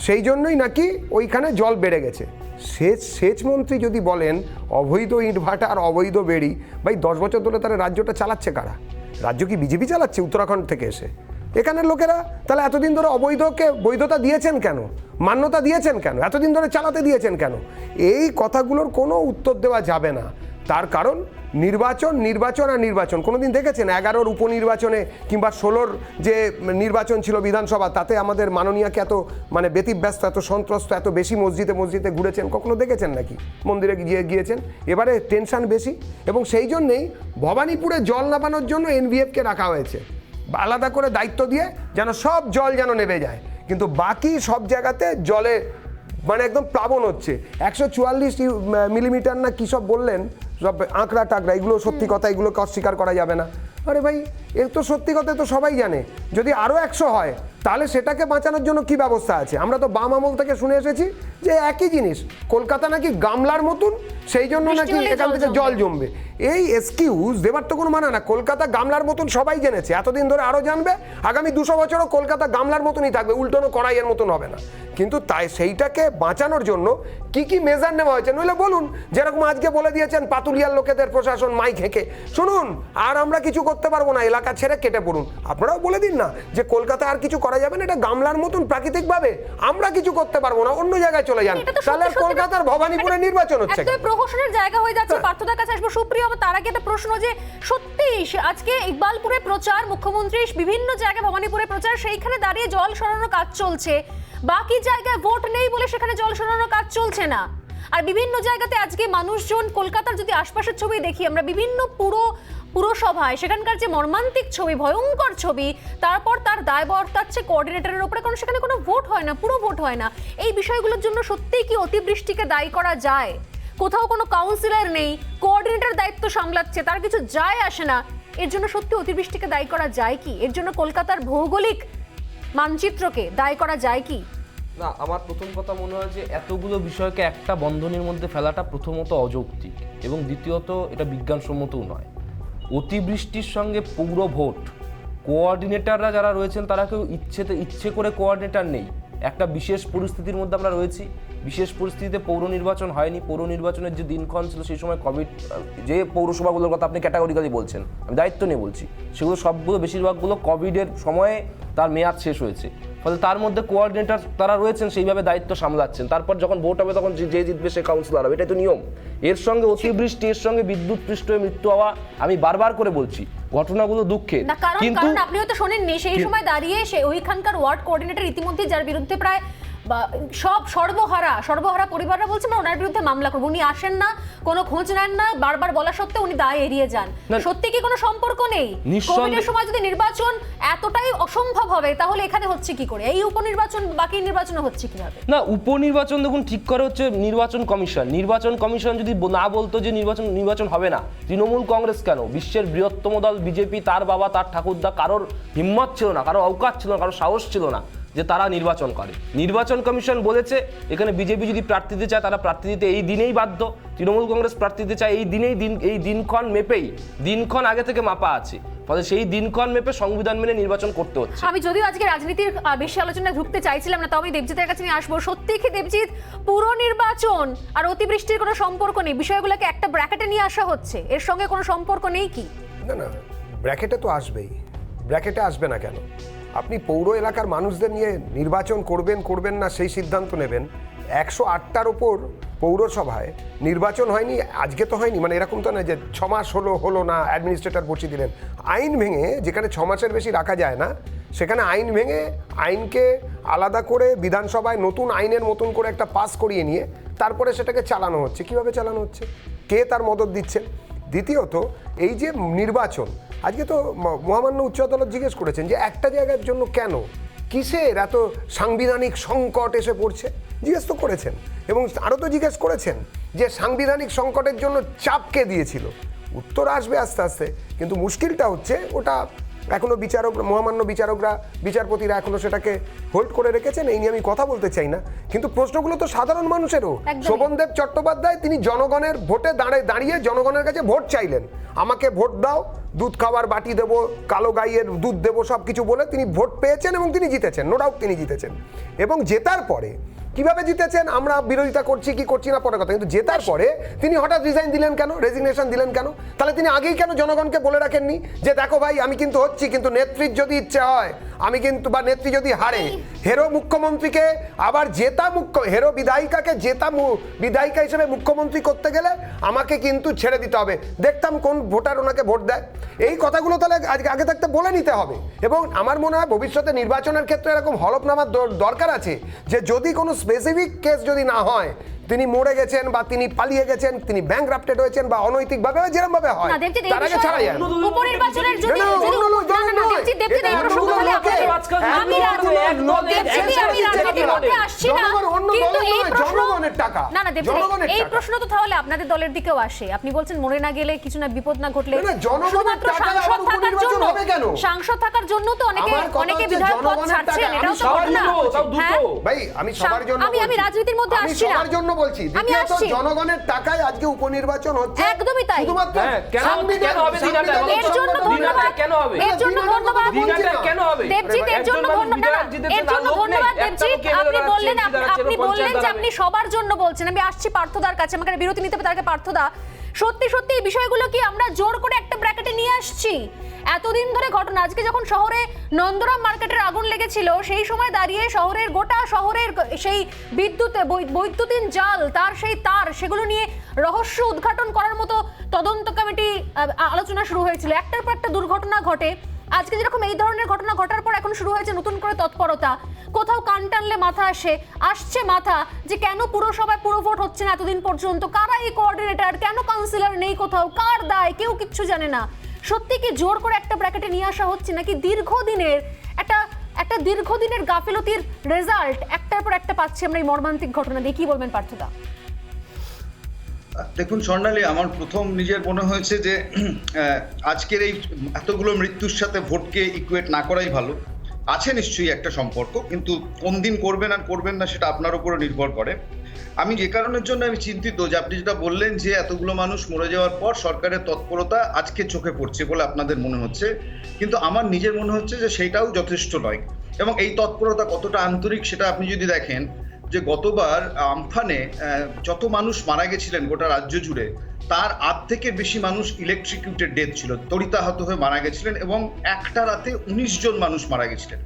সেই জন্যই নাকি ওইখানে জল বেড়ে গেছে। সেচ মন্ত্রী যদি বলেন অবৈধ ইটভাটা আর অবৈধ বেড়ি, ভাই 10 বছর ধরে তারা রাজ্যটা চালাচ্ছে কারা? রাজ্য কি বিজেপি চালাচ্ছে উত্তরাখণ্ড থেকে এসে? এখানের লোকেরা তাহলে এতদিন ধরে অবৈধকে বৈধতা দিয়েছেন কেন, মান্যতা দিয়েছেন কেন, এতদিন ধরে চালাতে দিয়েছেন কেন? এই কথাগুলোর কোনো উত্তর দেওয়া যাবে না। তার কারণ নির্বাচন কোনোদিন দেখেছেন? 11-র উপনির্বাচনে কিংবা 16-র যে নির্বাচন ছিল বিধানসভা, তাতে আমাদের মাননীয়াকে এত ব্যতিব্যস্ত, এত সন্ত্রস্ত, এত বেশি মসজিদে ঘুরেছেন কখনো দেখেছেন নাকি? মন্দিরে গিয়েছেন। এবারে টেনশন বেশি, এবং সেই জন্যেই ভবানীপুরে জল নামানোর জন্য এনভিএফকে রাখা হয়েছে, আলাদা করে দায়িত্ব দিয়ে, যেন সব জল যেন নেমে যায়। কিন্তু বাকি সব জায়গাতে জলে একদম প্লাবন হচ্ছে। 144 মিলিমিটার না কী সব বললেন, সব আঁকড়া টাকড়া, এগুলো সত্যি কথা, এগুলোকে অস্বীকার করা যাবে না। আরে ভাই, এর তো সত্যি কথা তো সবাই জানে। যদি আরও 100 হয় তাহলে সেটাকে বাঁচানোর জন্য কি ব্যবস্থা আছে? আমরা তো বাম আমল থেকে শুনে এসেছি যে একই জিনিস, কলকাতা নাকি গামলার মতন, সেই জন্য নাকি এখান থেকে জল জমবে। এই এক্সকিউজ দেবার তো কোনো মানে না। কলকাতা গামলার মতন সবাই জেনেছে এতদিন ধরে, আরও জানবে। আগামী 200 বছরও কলকাতা গামলার মতনই থাকবে, উল্টোনো কড়াইয়ের মতন হবে না। কিন্তু তাই সেইটাকে বাঁচানোর জন্য কি কি মেজার নেওয়া হয়েছে নইলে বলুন, যেরকম আজকে বলে দিয়েছেন পাতুলিয়ার লোকেদের প্রশাসন মাইক হেঁকে, শুনুন আর আমরা কিছু করতে পারবো না, এলাকা ছেড়ে কেটে পড়ুন। আপনারাও বলে দিন না যে কলকাতা আর কিছু করা যাবে না, এটা গামলার মতন প্রাকৃতিকভাবে, আমরা কিছু করতে পারবো না, অন্য জায়গায় চলে যান। তাহলে আর কলকাতার ভবানীপুরে নির্বাচন হচ্ছে একদম প্রহসনের জায়গা হয়ে যাচ্ছে। পার্থদার কাছে আসবো। সুপ্রিয়, তার আগে একটা প্রশ্ন, যে সত্যি আজকে ইকবালপুরে প্রচার, মুখ্যমন্ত্রী বিভিন্ন জায়গায় ভবানীপুরে প্রচার, সেইখানে দাঁড়িয়ে জল সরানোর কাজ চলছে, বাকি জায়গায় ভোট নেই বলে সেখানে জল সরানোর কাজ চলছে না। আর বিভিন্ন জায়গাতে আজকে মানুষজন, কলকাতার যদি আশপাশের ছবি দেখি আমরা, বিভিন্ন পুরসভায় সেখানকার যে মর্মান্তিক ছবি, ভয়ঙ্কর ছবি, তারপর তার দায় বর্তাচ্ছে কোঅর্ডিনেটরের উপরে, কারণ সেখানে কোনো ভোট হয় না, পুরো ভোট হয় না। এই বিষয়গুলোর জন্য সত্যিই কি অতিবৃষ্টিকে দায়ী করা যায়? কোথাও কোনো কাউন্সিলর নেই, কোঅর্ডিনেটর দায়িত্ব সামলাচ্ছে, তার কিছু যায় আসে না, এর জন্য সত্যি অতিবৃষ্টিকে দায়ী করা যায় কি? এর জন্য কলকাতার ভৌগোলিক মানচিত্রকে দায়ী করা যায় কি? না, আমার প্রথম কথা মনে হয় যে এতগুলো বিষয়কে একটা বন্ধনের মধ্যে ফেলাটা প্রথমত অযৌক্তিক, এবং দ্বিতীয়ত এটা বিজ্ঞানসম্মতও নয়। অতিবৃষ্টির সঙ্গে পৌর ভোট, কোঅর্ডিনেটররা যারা রয়েছেন তারা কেউ ইচ্ছে করে কোঅর্ডিনেটর নেই। একটা বিশেষ পরিস্থিতির মধ্যে আমরা রয়েছি, বিশেষ পরিস্থিতিতে পৌর নির্বাচন হয়নি। পৌর নির্বাচনের যে দিনক্ষণ ছিল সেই সময় কোভিড, যে পৌরসভাগুলোর কথা আপনি ক্যাটাগরিক্যালি বলছেন, আমি দায়িত্ব নিয়ে বলছি, সেগুলো সবগুলো বেশিরভাগগুলো কোভিডের সময়ে তার মেয়াদ শেষ হয়েছে। ফলে তার মধ্যে কোঅর্ডিনেটর তারা রয়েছেন, সেইভাবে দায়িত্ব সামলাচ্ছেন। তারপর যখন ভোট হবে তখন যে জিতবে সে কাউন্সিলর হবে, এটাই তো নিয়ম। এর সঙ্গে অতিবৃষ্টি, এর সঙ্গে বিদ্যুৎ পৃষ্ঠ হয়ে মৃত্যু হওয়া, আমি বারবার করে বলছি ঘটনাগুলো দুঃখের। কিন্তু আপনিও তো শোনেননি সেই সময় দাঁড়িয়ে ওইখানকার ওয়ার্ড কোঅর্ডিনেটর ইতিমধ্যে, যার বিরুদ্ধে প্রায় সব সর্বহারা পরিবাররা বলছে আমরা ওনার বিরুদ্ধে মামলা করবো, উনি আসেন না, কোনো খোঁজ নেন না, বারবার বলা সত্ত্বেও উনি দায় এড়িয়ে যান। সত্যি কি কোনো সম্পর্ক নেই? কোভিডের সময় যদি নির্বাচন এতটাই অসম্ভব হবে, তাহলে এখানে হচ্ছে কি করে? এই উপনির্বাচন, বাকি নির্বাচন হচ্ছে কিভাবে? না, উপনির্বাচন দেখুন ঠিক করে হচ্ছে নির্বাচন কমিশন। নির্বাচন কমিশন যদি না বলতো যে নির্বাচন হবে না, তৃণমূল কংগ্রেস কেন, বিশ্বের বৃহত্তম দল বিজেপি, তার বাবা, তার ঠাকুরদা, কারোর হিম্মত ছিল না, কারোর অবকাশ ছিল না, কারোর সাহস ছিল না যে তারা নির্বাচন করে। নির্বাচন কমিশন বলেছে এখানে বিজেপি যদি প্রার্থী দিতে চায় তারা প্রার্থী দিতে এই দিনেই বাধ্য, তৃণমূল কংগ্রেস প্রার্থী দিতে চায় এই দিনক্ষণ মেপেই, দিনক্ষণ আগে থেকে মাপা আছে, ফলে সেই দিনক্ষণ মেপে সংবিধান মেনে নির্বাচন করতে হচ্ছে। আমি যদিও আজকে রাজনীতির বেশি আলোচনায় ঢুকতে চাইছিলাম না, তাও আমি দেবজিতের কাছে নিয়ে আসবো। সত্যি কি দেবজিৎ, পুরো নির্বাচন আর অতিবৃষ্টির কোনো সম্পর্ক নেই? বিষয়গুলোকে একটা ব্র্যাকেটে নিয়ে আসা হচ্ছে, এর সঙ্গে কোনো সম্পর্ক নেই কি? না, ব্র্যাকেটে তো আসবেই। ব্র্যাকেটে আসবে না কেন? আপনি পৌর এলাকার মানুষদের নিয়ে নির্বাচন করবেন না সেই সিদ্ধান্ত নেবেন। 108টার ওপর পৌরসভায় নির্বাচন হয়নি, আজকে তো হয়নি, মানে এরকম তো না যে 6 মাস হলো না, অ্যাডমিনিস্ট্রেটর বসিয়ে দিলেন। আইন ভেঙে, যেখানে 6 মাসের বেশি রাখা যায় না, সেখানে আইন ভেঙে আইনকে আলাদা করে বিধানসভায় নতুন আইনের মতন করে একটা পাস করিয়ে নিয়ে তারপরে সেটাকে চালানো হচ্ছে। কিভাবে চালানো হচ্ছে? কে তার মদত দিচ্ছেন? দ্বিতীয়ত, এই যে নির্বাচন, আজকে তো মহামান্য উচ্চ আদালত জিজ্ঞেস করেছেন যে একটা জায়গার জন্য কেন, কিসের এত সাংবিধানিক সংকট এসে পড়ছে, জিজ্ঞেস তো করেছেন। এবং আরও তো জিজ্ঞেস করেছেন যে সাংবিধানিক সংকটের জন্য চাপ কে দিয়েছিল। উত্তর আসবে আস্তে আস্তে, কিন্তু মুশকিলটা হচ্ছে ওটা এখনও মহামান্য বিচারপতিরা এখনও সেটাকে হোল্ড করে রেখেছেন। এই নিয়ে আমি কথা বলতে চাই না, কিন্তু প্রশ্নগুলো তো সাধারণ মানুষেরও। শোভনদেব চট্টোপাধ্যায় তিনি জনগণের ভোটে দাঁড়িয়ে জনগণের কাছে ভোট চাইলেন, আমাকে ভোট দাও, দুধ খাওয়ার বাটি দেবো, কালো গাইয়ের দুধ দেবো, সব কিছু বলে তিনি ভোট পেয়েছেন এবং তিনি জিতেছেন, নো ডাউট তিনি জিতেছেন। এবং জেতার পরে কিভাবে জিতেছেন আমরা বিরোধিতা করছি কি করছি না পরের কথা, কিন্তু জেতার পরে তিনি হঠাৎ রিজাইন দিলেন কেন, রেজিগনেশন দিলেন কেন? তাহলে তিনি আগেই কেন জনগণকে বলে রাখেননি যে দেখো ভাই আমি কিন্তু হচ্ছি, কিন্তু নেত্রীর যদি ইচ্ছে হয় আমি কিন্তু, বা নেত্রী যদি হারে, হেরো মুখ্যমন্ত্রীকে আবার হেরো বিধায়িকাকে বিধায়িকা হিসেবে মুখ্যমন্ত্রী করতে গেলে আমাকে কিন্তু ছেড়ে দিতে হবে, দেখতাম কোন ভোটার ওনাকে ভোট দেয়। এই কথাগুলো তাহলে আগে থাকতে বলে নিতে হবে। এবং আমার মনে হয় ভবিষ্যতে নির্বাচনের ক্ষেত্রে এরকম হলফনামার দরকার আছে, যে যদি কোনো স্পেসিফিক কেস যদি না হয়, তিনি মরে গেছেন বা তিনি পালিয়ে গেছেন, তিনি ব্যাংকরাপ্টেড হয়েছেন বা অনৈতিকভাবে যেরকম ভাবে হয়, তার আগে ছাড়া যায় উপনির্বাচনের যদি জনগণের টাকা, এই প্রশ্ন তো তাহলে আপনাদের দলের দিকেও আসে। আপনি বলছেন মরে না গেলে কিছু না, বিপদ না ঘটলে, সাংসদ থাকার জন্য তো অনেকে আমার কথা অনেকে হচ্ছে বিধায়ক পদ জনগণের ছাড়ছেন, টাকা। এটাও আমি তো সবার ঘটনা। জন্য, তাও দুটো। হ্যাঁ? ভাই আমি সবার জন্য আমি বলছি। রাজনীতির মধ্যে আমি আসছি না। সবার জন্য বলছি। আমি দ্বিতীয়ত আসছি। জনগণের টাকায় আজকে উপনির্বাচন হচ্ছে। একদমই তাই। শুধুমাত্র হ্যাঁ, কেন হবে দিনাটা? এর জন্য ধন্যবাদ। কেন হবে? এর জন্য ধন্যবাদ। দিনাটা কেন হবে? দেবজিৎ, এর জন্য ধন্যবাদ। এর জন্য ধন্যবাদ দেবজিৎ। আপনি বললেন যে আপনি সবার জন্য বলছেন। আমি আসছি পার্থদার কাছে, আমাকে বিরতি নিতে হবে তার আগে। পার্থদা, সত্যি সত্যি এই বিষয়গুলো কি আমরা জোর করে একটা ব্র্যাকেটে নিয়ে আসছি? এতদিন ধরে ঘটনা, আজকে যখন শহরে নন্দরাম মার্কেটের আগুন লেগেছিল সেই সময় দাঁড়িয়ে শহরের গোটা শহরের সেই বৈদ্যুতিন জাল, তার সেই তার, সেগুলো নিয়ে রহস্য উদ্ঘাটন করার মতো তদন্ত কমিটি আলোচনা শুরু হয়েছিল। একটার পর একটা দুর্ঘটনা ঘটে। আজকে যেরকম এই ধরনের ঘটনা ঘটার পর এখন শুরু হয়েছে নতুন করে তৎপরতা। কোথাও কান টানলে মাথা আসছে মাথা যে কেন পুরসভায় পুরো ভোট হচ্ছে না এতদিন পর্যন্ত, কারা এই কোঅর্ডিনেটর, কেন কাউন্সিলর নেই কোথাও, কার দায়, কেউ কিচ্ছু জানে না। সত্যি কি জোর করে একটা ব্র্যাকেটে নিয়ে আসা হচ্ছে, নাকি দীর্ঘদিনের গাফিলতির রেজাল্ট একটার পর একটা পাচ্ছি আমরা এই মর্মান্তিক ঘটনা দিয়ে? কি বলবেন পার্থদা? দেখুন স্বর্ণালী, আমার প্রথম নিজের মনে হয়েছে যে আজকের এই এতগুলো মৃত্যুর সাথে ভোটকে ইকুয়েট না করাই ভালো। আছে নিশ্চয়ই একটা সম্পর্ক, কিন্তু কোন দিন করবেন আর করবেন না সেটা আপনার উপরে নির্ভর করে। আমি যে কারণের জন্য আমি চিন্তিত যে আপনি যেটা বললেন যে এতগুলো মানুষ মরে যাওয়ার পর সরকারের তৎপরতা আজকে চোখে পড়ছে বলে আপনাদের মনে হচ্ছে, কিন্তু আমার নিজের মনে হচ্ছে যে সেইটাও যথেষ্ট নয়। এবং এই তৎপরতা কতটা আন্তরিক সেটা আপনি যদি দেখেন যে গতবার আমফানে যত মানুষ মারা গেছিলেন গোটা রাজ্য জুড়ে, তার থেকে বেশি মানুষ ইলেকট্রিকিউটেড ডেথ ছিল, তড়িতাহত হয়ে মারা গেছিলেন, এবং একটা রাতে 19 জন মানুষ মারা গেছিলেন।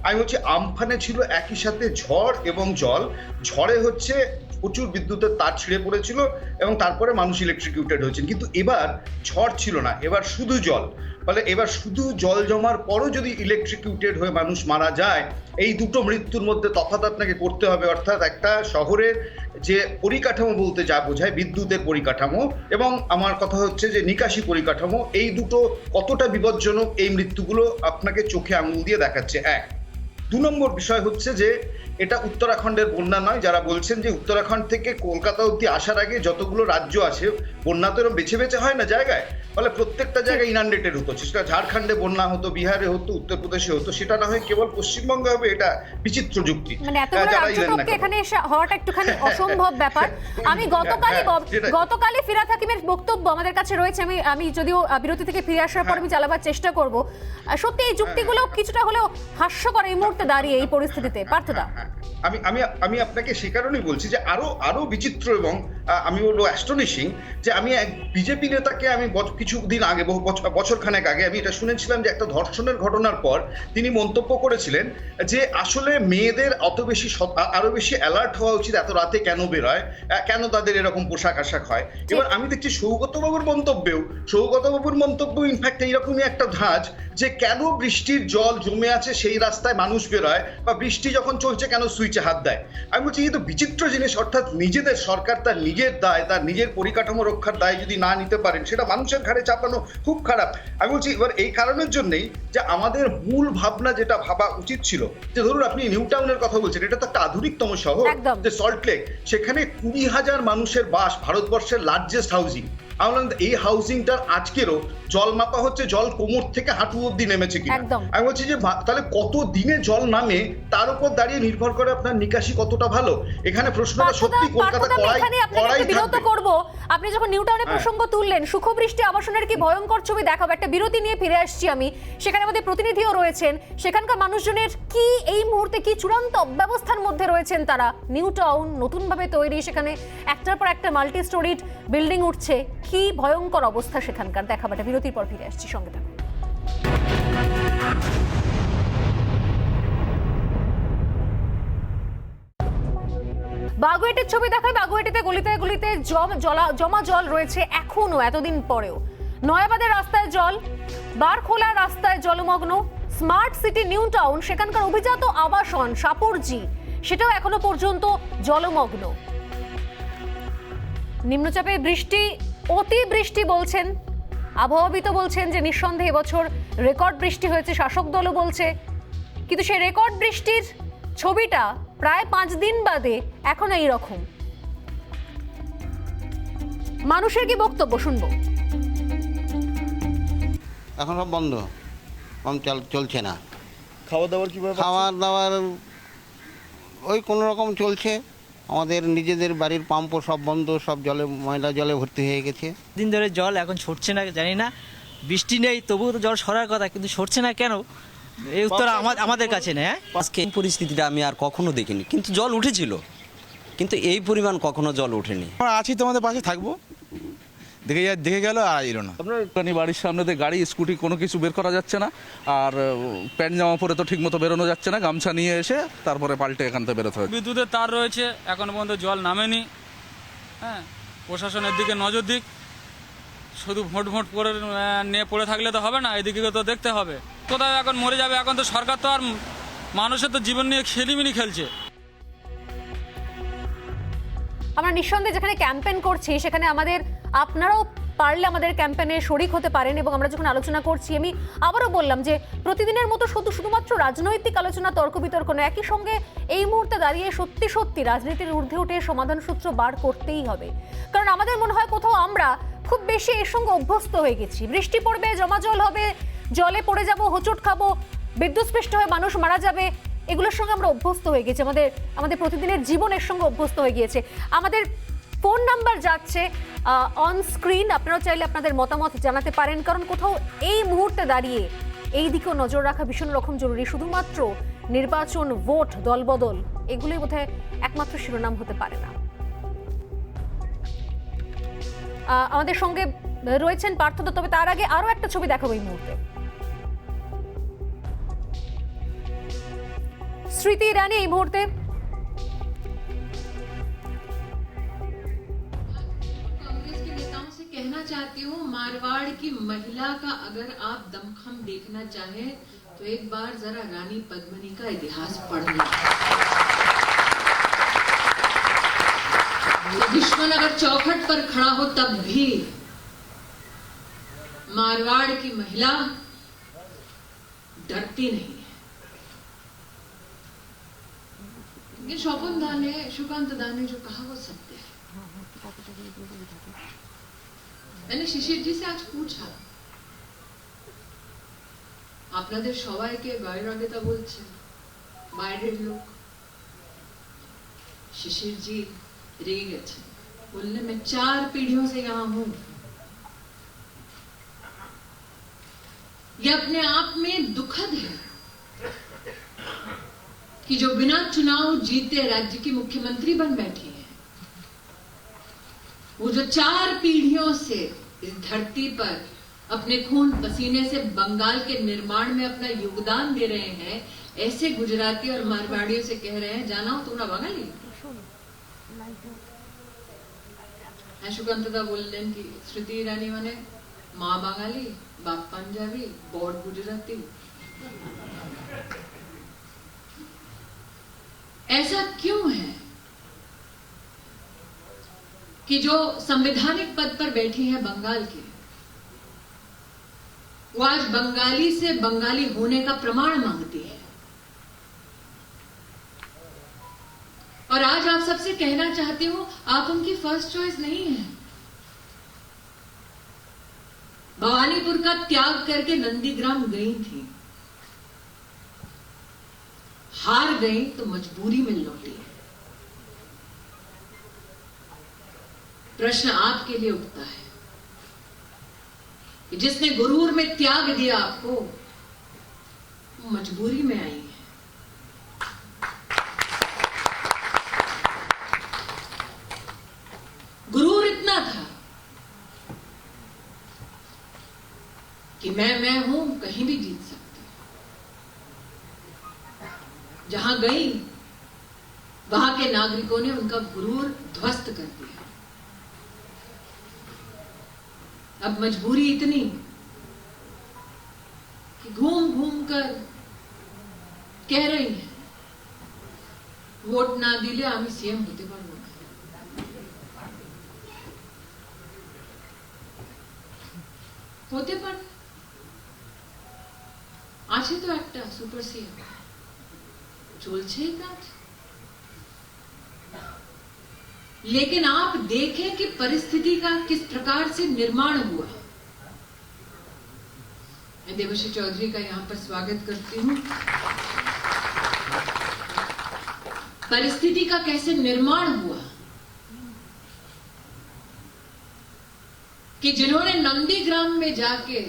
আমি বলছি আমফানে ছিল একই সাথে ঝড় এবং জল। ঝড়ে হচ্ছে প্রচুর বিদ্যুতের তার ছিঁড়ে পড়েছিল এবং তারপরে মানুষ ইলেকট্রিকিউটেড হয়েছেন। কিন্তু এবার ঝড় ছিল না, এবার শুধু জল। ফলে এবার শুধু জল জমার পরও যদি ইলেকট্রিকিউটেড হয়ে মানুষ মারা যায়, এই দুটো মৃত্যুর মধ্যে তফাৎ আপনাকে করতে হবে। অর্থাৎ একটা শহরের যে পরিকাঠামো বলতে যা বোঝায়, বিদ্যুতের পরিকাঠামো এবং আমার কথা হচ্ছে যে নিকাশি পরিকাঠামো, এই দুটো কতটা বিপজ্জনক এই মৃত্যুগুলো আপনাকে চোখে আঙুল দিয়ে দেখাচ্ছে। এক। 2 নম্বর বিষয় হচ্ছে যে এটা উত্তরাখণ্ডের বন্যা নয়। যারা বলছেন যে উত্তরাখণ্ড থেকে কলকাতা অবধি আসার আগে যতগুলো রাজ্য আছে, বন্যা তো এরকম বেছে বেছে হয় না জায়গায়, ফলে প্রত্যেকটা জায়গায় ইনান্ডেটেড হতো। সেটা ঝাড়খণ্ডে বন্যা হতো, বিহারে হতো, উত্তরপ্রদেশে হতো, সেটা না হয় কেবল পশ্চিমবঙ্গে হবে, এটা বিচিত্র যুক্তি। মানে এতগুলো রাজ্যকে এখানে হওয়াটা একটুখানি অসম্ভব ব্যাপার। আমি গতকালই ফিরাদ হাকিমের বক্তব্য আমাদের কাছে রয়েছে, আমি যদিও বিরতি থেকে ফিরে আসার পর আমি চালাবার চেষ্টা করব। সত্যি এই যুক্তিগুলো কিছুটা হলেও হাস্যকর এই মুহূর্তে দাঁড়িয়ে এই পরিস্থিতিতে। পার্থদা, আমি আপনাকে সে কারণেই বলছি যে আরো বিচিত্র এবং আমি বলবো অ্যাস্টনিশিং যে আমি এক বিজেপি নেতাকে আমি কিছুদিন আগে, বছরখানেক আগে আমি এটা শুনেছিলাম যে একটা ধর্ষণের ঘটনার পর তিনি মন্তব্য করেছিলেন যে আসলে মেয়েদের আরো বেশি অ্যালার্ট হওয়া উচিত, এত রাতে কেন বেরোয়, কেন তাদের এরকম পোশাক আশাক হয়। এবার আমি দেখছি সৌগতবাবুর মন্তব্য ইনফ্যাক্ট এইরকমই একটা ধাঁচ যে কেন বৃষ্টির জল জমে আছে সেই রাস্তায় মানুষ বেরোয়, বা বৃষ্টি যখন চলছে কেন সুইচে হাত দেয়। আমি বলছি এই তো বিচিত্র জিনিস। অর্থাৎ নিজেদের সরকার তার নিজের দায়, তার নিজের পরিকাঠামো রক্ষার দায় যদি না নিতে পারেন, সেটা মানুষের ঘাড়ে চাপানো খুব খারাপ। আমি বলছি এবার এই কারণের জন্যই যে আমাদের মূল ভাবনা যেটা ভাবা উচিত ছিল, যে ধরুন আপনি নিউ টাউনের কথা বলছেন, এটা তো একটা আধুনিকতম শহর, যে সল্টলেক, সেখানে 20,000 মানুষের বাস, ভারতবর্ষের লার্জেস্ট হাউজিং। এই হাউজিংটার আজকেরও জল মাপা হচ্ছে, জল কোমর থেকে হাঁটু অব্দি নেমেছে কিনা। আমি বলছি যে তাহলে কত দিনে জল নামে তার উপর দাঁড়িয়ে নির্ভর করে আপনার নিকাশি কতটা ভালো। এখানে প্রশ্নটা সত্যি কলকাতা করাই বিরত করব। আপনি যখন নিউ টাউনের প্রসঙ্গ তুললেন, সুখবৃষ্টি আবাসনের কি ভয়ঙ্কর ছবি দেখাবো। একটা বিরতি নিয়ে ফিরে আসছি আমি, সেখানে আমাদের প্রতিনিধিও রয়েছেন। সেখানকার মানুষজনের কি এই মুহূর্তে কি চূড়ান্ত ব্যবস্থার মধ্যে রয়েছেন তারা। নিউ টাউন নতুনভাবে তৈরি, সেখানে একটার পর একটা মাল্টি স্টোরিড বিল্ডিং উঠছে, কি ভয়ঙ্কর অবস্থা সেখানকার দেখাবাটা। বিরতির পর ফিরে আসছি, সঙ্গে থাকুন। বাগুইয়াটির ছবি দেখায়। বাগুইয়াটিতে গলিতে গলিতে জমা জল রয়েছে এখনো, এতদিন পরেও। নয়াবাদের রাস্তায় জল, বারখোলার রাস্তায় জলমগ্ন। স্মার্ট সিটি নিউ টাউন, সেখানকার অভিজাত আবাসন সাপুরজি, সেটাও এখনো পর্যন্ত জলমগ্ন। নিম্নচাপে বৃষ্টি, অতি বৃষ্টি বলছেন আবহাওয়াবিদ, বলছেন যে নিঃসন্দেহে এবছর রেকর্ড বৃষ্টি হয়েছে, শাসক দলও বলছে। কিন্তু সেই রেকর্ড বৃষ্টির ছবিটা প্রায় 5 দিন বাদে এখন এই রকম। মানুষের কি বক্তব্য শুনবো। এখন সব বন্ধ, পাম্প চলছে না। খাওয়া দাওয়ার কীভাবে? খাওয়া দাওয়ার ওই কোনো রকম চলছে। আমাদের নিজেদের বাড়ির পাম্পও সব বন্ধ, সব জলে ময়লা জলে ভর্তি হয়ে গেছে। দিন ধরে জল এখন ছড়ছে না, জানি না, বৃষ্টি নেই তবুও তো জল সরার কথা, কিন্তু ছড়ছে না কেন, এই উত্তর আমাদের কাছে নেই। আজকে এই পরিস্থিতিটা আমি আর কখনো দেখিনি, কিন্তু জল উঠেছিল, কিন্তু এই পরিমাণ কখনো জল ওঠেনি। আমরা আছি, তোমাদের পাশে থাকবো। দেখে গেল আর এলো না। আপনার বাড়ির সামনে দিয়ে গাড়ি স্কুটি কোনো কিছু বের করা যাচ্ছে না, আর প্যান্ট জামা পরে তো ঠিকমতো বেরোনো যাচ্ছে না, গামছা নিয়ে এসে তারপরে পাল্টে এখান থেকে বেরোতে হয়। বিদ্যুতের তার রয়েছে, এখনো পর্যন্ত জল নামেনি। হ্যাঁ, প্রশাসনের দিকে নজর দিক, শুধু ভোট করে নিয়ে পড়ে থাকলে তো হবে না, এদিকে তো দেখতে হবে। কোথায় এখন মরে যাবে, এখন তো সরকার তো আর মানুষের তো জীবন নিয়ে খেলিমিনি খেলছে। আমরা নিঃসন্দেহে যেখানে ক্যাম্পেইন করছি সেখানে আপনারাও পারলে আমাদের ক্যাম্পেইনে শরিক হতে পারেন। এবং আমরা যখন আলোচনা করছি, আমি আবারও বললাম যে প্রতিদিনের মতো শুধুমাত্র রাজনৈতিক আলোচনা, তর্ক বিতর্ক নয়, একই সঙ্গে এই মুহূর্তে দাঁড়িয়ে সত্যি রাজনীতির ঊর্ধ্বে উঠে সমাধান সূত্র বার করতেই হবে। কারণ আমাদের মনে হয় কোথাও আমরা খুব বেশি এর সঙ্গে অভ্যস্ত হয়ে গেছি। বৃষ্টি পড়বে, জমা জল হবে, জলে পড়ে যাব, হোঁচট খাবো, বিদ্যুৎস্পৃষ্ট হয়ে মানুষ মারা যাবে, এগুলোর সঙ্গে আমরা অভ্যস্ত হয়ে গেছি। আমাদের প্রতিদিনের জীবনের সঙ্গে অভ্যস্ত হয়ে গিয়েছে। আমাদের ফোন নাম্বার যাচ্ছে অন স্ক্রিন, আপনারাও চাইলে আপনাদের মতামত জানাতে পারেন। কারণ কোথাও এই মুহূর্তে দাঁড়িয়ে এই দিকেও নজর রাখা ভীষণ রকম জরুরি। শুধুমাত্র নির্বাচন, ভোট, দলবদল, এগুলোই বোধহয় একমাত্র শিরোনাম হতে পারে না। আমাদের সঙ্গে রয়েছেন পার্থ দত্ত, তবে তার আগে আরো একটা ছবি দেখাবো এই মুহূর্তে। স্মৃতি ইরানি এই মুহূর্তে कहना चाहती हूँ, मारवाड़ की महिला का अगर आप दमखम देखना चाहें तो एक बार जरा रानी पद्मिनी का इतिहास पढ़ लें। दुश्मन अगर चौखट पर खड़ा हो तब भी मारवाड़ की महिला डरती नहीं है। लेकिन शोभन दा ने, सुकांत दा ने जो कहा वो सत्य है। मैंने शिशिर जी से आज पूछा, আপনাদের সবাইকে বাইরাগিতা বলছেন বাইরের লোক। शिशिर जी रेगे गए, बोलने मैं 4 पीढ़ियों से यहाँ हूं। ये अपने आप में दुखद है कि जो बिना चुनाव जीते राज्य की मुख्यमंत्री बन बैठी है, वो जो 4 पीढ़ियों से इस धरती पर अपने खून पसीने से बंगाल के निर्माण में अपना योगदान दे रहे हैं, ऐसे गुजराती और मारवाड़ियों से कह रहे हैं जाना हो তোমরা বাঙালি। সুকান্তদা বললেন কি স্মৃতি ইরানি মানে মা বাঙালি, বাপ পাঞ্জাবি, বড় গুজরাতি। ऐसा क्यों है कि जो संवैधानिक पद पर बैठी हैं बंगाल के, वो आज बंगाली से बंगाली होने का प्रमाण मांगती है। और आज आप सबसे कहना चाहती हूं, आप उनकी फर्स्ट चॉइस नहीं है। भवानीपुर का त्याग करके नंदीग्राम गई थी, हार गई तो मजबूरी में लौटी। प्रश्न आपके लिए उठता है कि जिसने गुरूर में त्याग दिया आपको, वो मजबूरी में आई है। गुरूर इतना था कि मैं हूं, कहीं भी जीत सकती हूं। जहां गई वहां के नागरिकों ने उनका गुरूर ध्वस्त कर दिया। अब मजबूरी इतनी कि घूम घूम कर कह रही है वोट ना दिले आमी सीएम होते पारबो ना। होते पार আছে তো একটা সুপার সিএম, চলছেই কাজ। लेकिन आप देखें कि परिस्थिति का किस प्रकार से निर्माण हुआ। मैं देवश्री चौधरी का यहाँ पर स्वागत करती हूँ। परिस्थिति का कैसे निर्माण हुआ कि जिन्होंने नंदीग्राम में जाके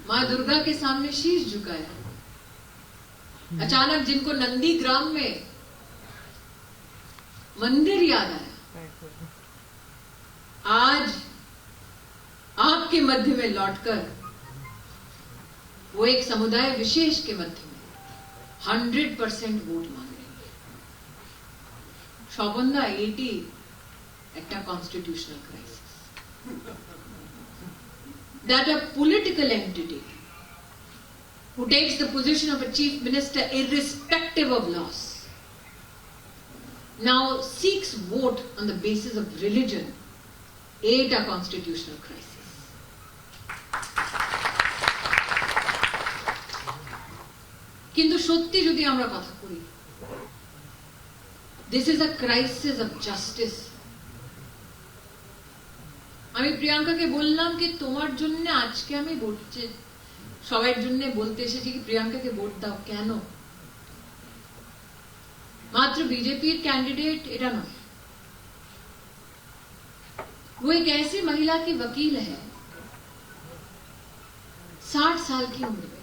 मां दुर्गा के सामने शीश झुकाया, अचानक जिनको नंदीग्राम में मंदिर याद आया, आज आपके मध्य में लौटकर वो एक समुदाय विशेष के मध्य में 100% वोट मांग रहे हैं। शोभनदा एटी একটা constitutional crisis that a political entity who takes the position of a chief minister irrespective of laws now seeks vote on the basis of religion ate a constitutional crisis. কিন্তু সত্যি যদি আমরা কথা করি, this is a crisis of justice. আমি প্রিয়াঙ্কাকে বললাম কি তোমার জন্য আজকে আমি ভোট সবার জন্য বলতে এসেছি কি প্রিয়াঙ্কাকে ভোট দাও। কেন? मात्र बीजेपी कैंडिडेट এটা নয়, वो एक ऐसी महिला की वकील है 60 साल की उम्र में,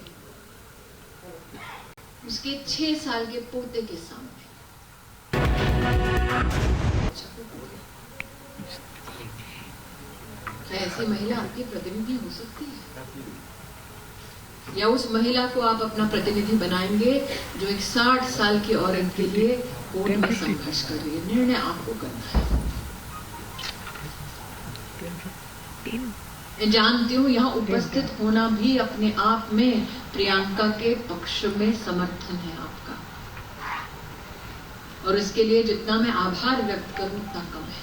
उसके 6 साल के पोते के सामने क्या ऐसी महिला आपकी प्रतिनिधि हो सकती है? या उस महिला को आप अपना प्रतिनिधि बनाएंगे जो एक 60 साल की औरत के लिए कोर्ट में संघर्ष कर रही है? निर्णय आपको करना है। मैं जानती हूँ यहाँ उपस्थित होना भी अपने आप में प्रियंका के पक्ष में समर्थन है आपका, और इसके लिए जितना मैं आभार व्यक्त करूं उतना कम है।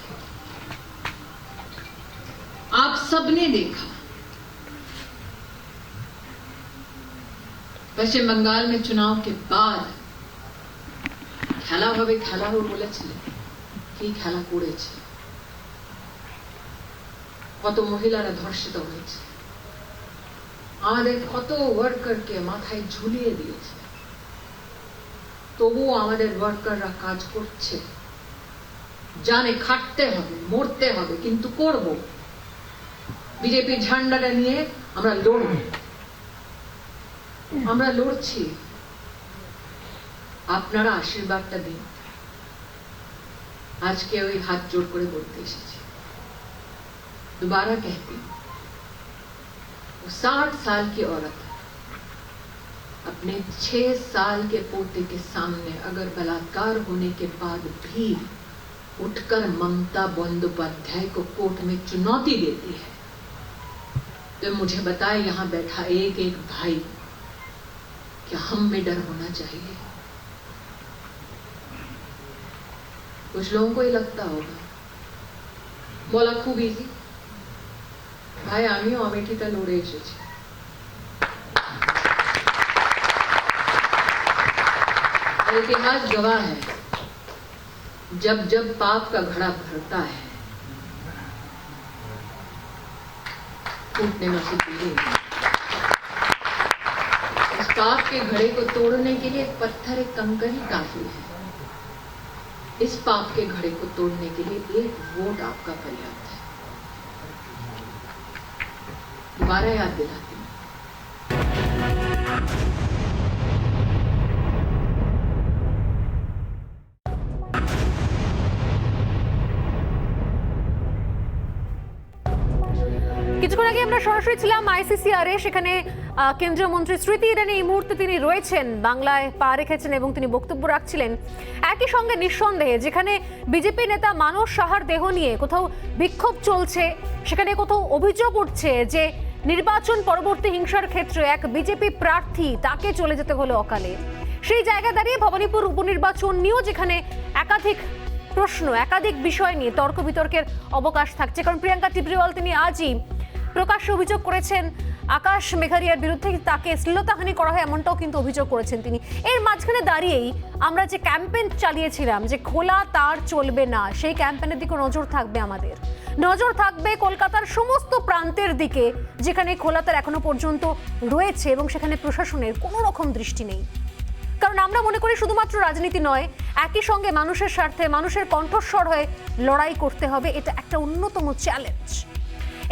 आप सबने देखा पश्चिम बंगाल में चुनाव के बाद খেলাভাবে খেলাও বলেছিলেন, কি খেলা করেছে, কত মহিলারা ধর্ষিত হয়েছে, আমাদের কত ওয়ার্কারকে মাথায় ঝুলিয়ে দিয়েছে, তবুও আমাদের ওয়ার্কাররা কাজ করছে, জানে খাটতে হবে, মরতে হবে, কিন্তু করব। বিজেপি ঝান্ডাটা নিয়ে আমরা লড়ব, আমরা লড়ছি। আপনারা আশীর্বাদটা দিন। আজকে ওই হাত জোড় করে বলতে এসেছি, दोबारा कहती हूँ, वो 60 साल की औरत अपने 6 साल के पोते के सामने अगर बलात्कार होने के बाद भी उठकर ममता बंदोपाध्याय को कोर्ट में चुनौती देती है, तो मुझे बताए यहाँ बैठा एक एक भाई, क्या हम में डर होना चाहिए? कुछ लोगों को ही लगता होगा बोला खूब इजी, ভাই আমিও আমেঠিটা লড়ে এসেছি। इतिहास गवाह है, जब जब पाप का घड़ा भरता है टूटने में से दूर। इस पाप के घड़े को तोड़ने के लिए पत्थर एक कंकर ही काफी है। इस पाप के घड़े को तोड़ने के लिए एक वोट आपका पर्याप्त है। दोबारा याद दिलाती हूँ, কিছুক্ষণ আগে আমরা সরাসরি ছিলাম ICCR এ, সেখানে কেন্দ্রীয় মন্ত্রী স্মৃতি ইরানি এই মুহূর্তে তিনি রয়েছেন, বাংলায় পা রেখেছেন এবং তিনি বক্তব্য রাখছিলেন। একই সঙ্গে নিঃসন্দেহে যেখানে বিজেপি নেতা মানস সাহার দেহ নিয়ে কোথাও বিক্ষোভ চলছে, সেখানে কোথাও অভিযোগ উঠছে যে নির্বাচন পরবর্তী হিংসার ক্ষেত্রে এক বিজেপি প্রার্থী তাকে চলে যেতে হলো অকালে। সেই জায়গা দাঁড়িয়ে ভবানীপুর উপনির্বাচন নিয়েও যেখানে একাধিক প্রশ্ন, একাধিক বিষয় নিয়ে তর্ক বিতর্কের অবকাশ থাকছে, কারণ প্রিয়াঙ্কা টিবরিওয়াল তিনি আজই প্রকাশ্যে অভিযোগ করেছেন আকাশ মেঘারিয়ার বিরুদ্ধে তাকে শ্লীলতাহানি করা হয়, এমনটাও কিন্তু অভিযোগ করেছেন তিনি। এর মাঝখানে দাঁড়িয়েই আমরা যে ক্যাম্পেইন চালিয়েছিলাম যে খোলা তার চলবে না, সেই ক্যাম্পেইনের দিকে নজর থাকবে আমাদের। নজর থাকবে কলকাতার সমস্ত প্রান্তের দিকে যেখানে খোলাতার এখনো পর্যন্ত রয়েছে এবং সেখানে প্রশাসনের কোনো রকম দৃষ্টি নেই। কারণ আমরা মনে করি শুধুমাত্র রাজনীতি নয়, একই সঙ্গে মানুষের স্বার্থে মানুষের কণ্ঠস্বর হয়ে লড়াই করতে হবে, এটা একটা অন্যতম চ্যালেঞ্জ।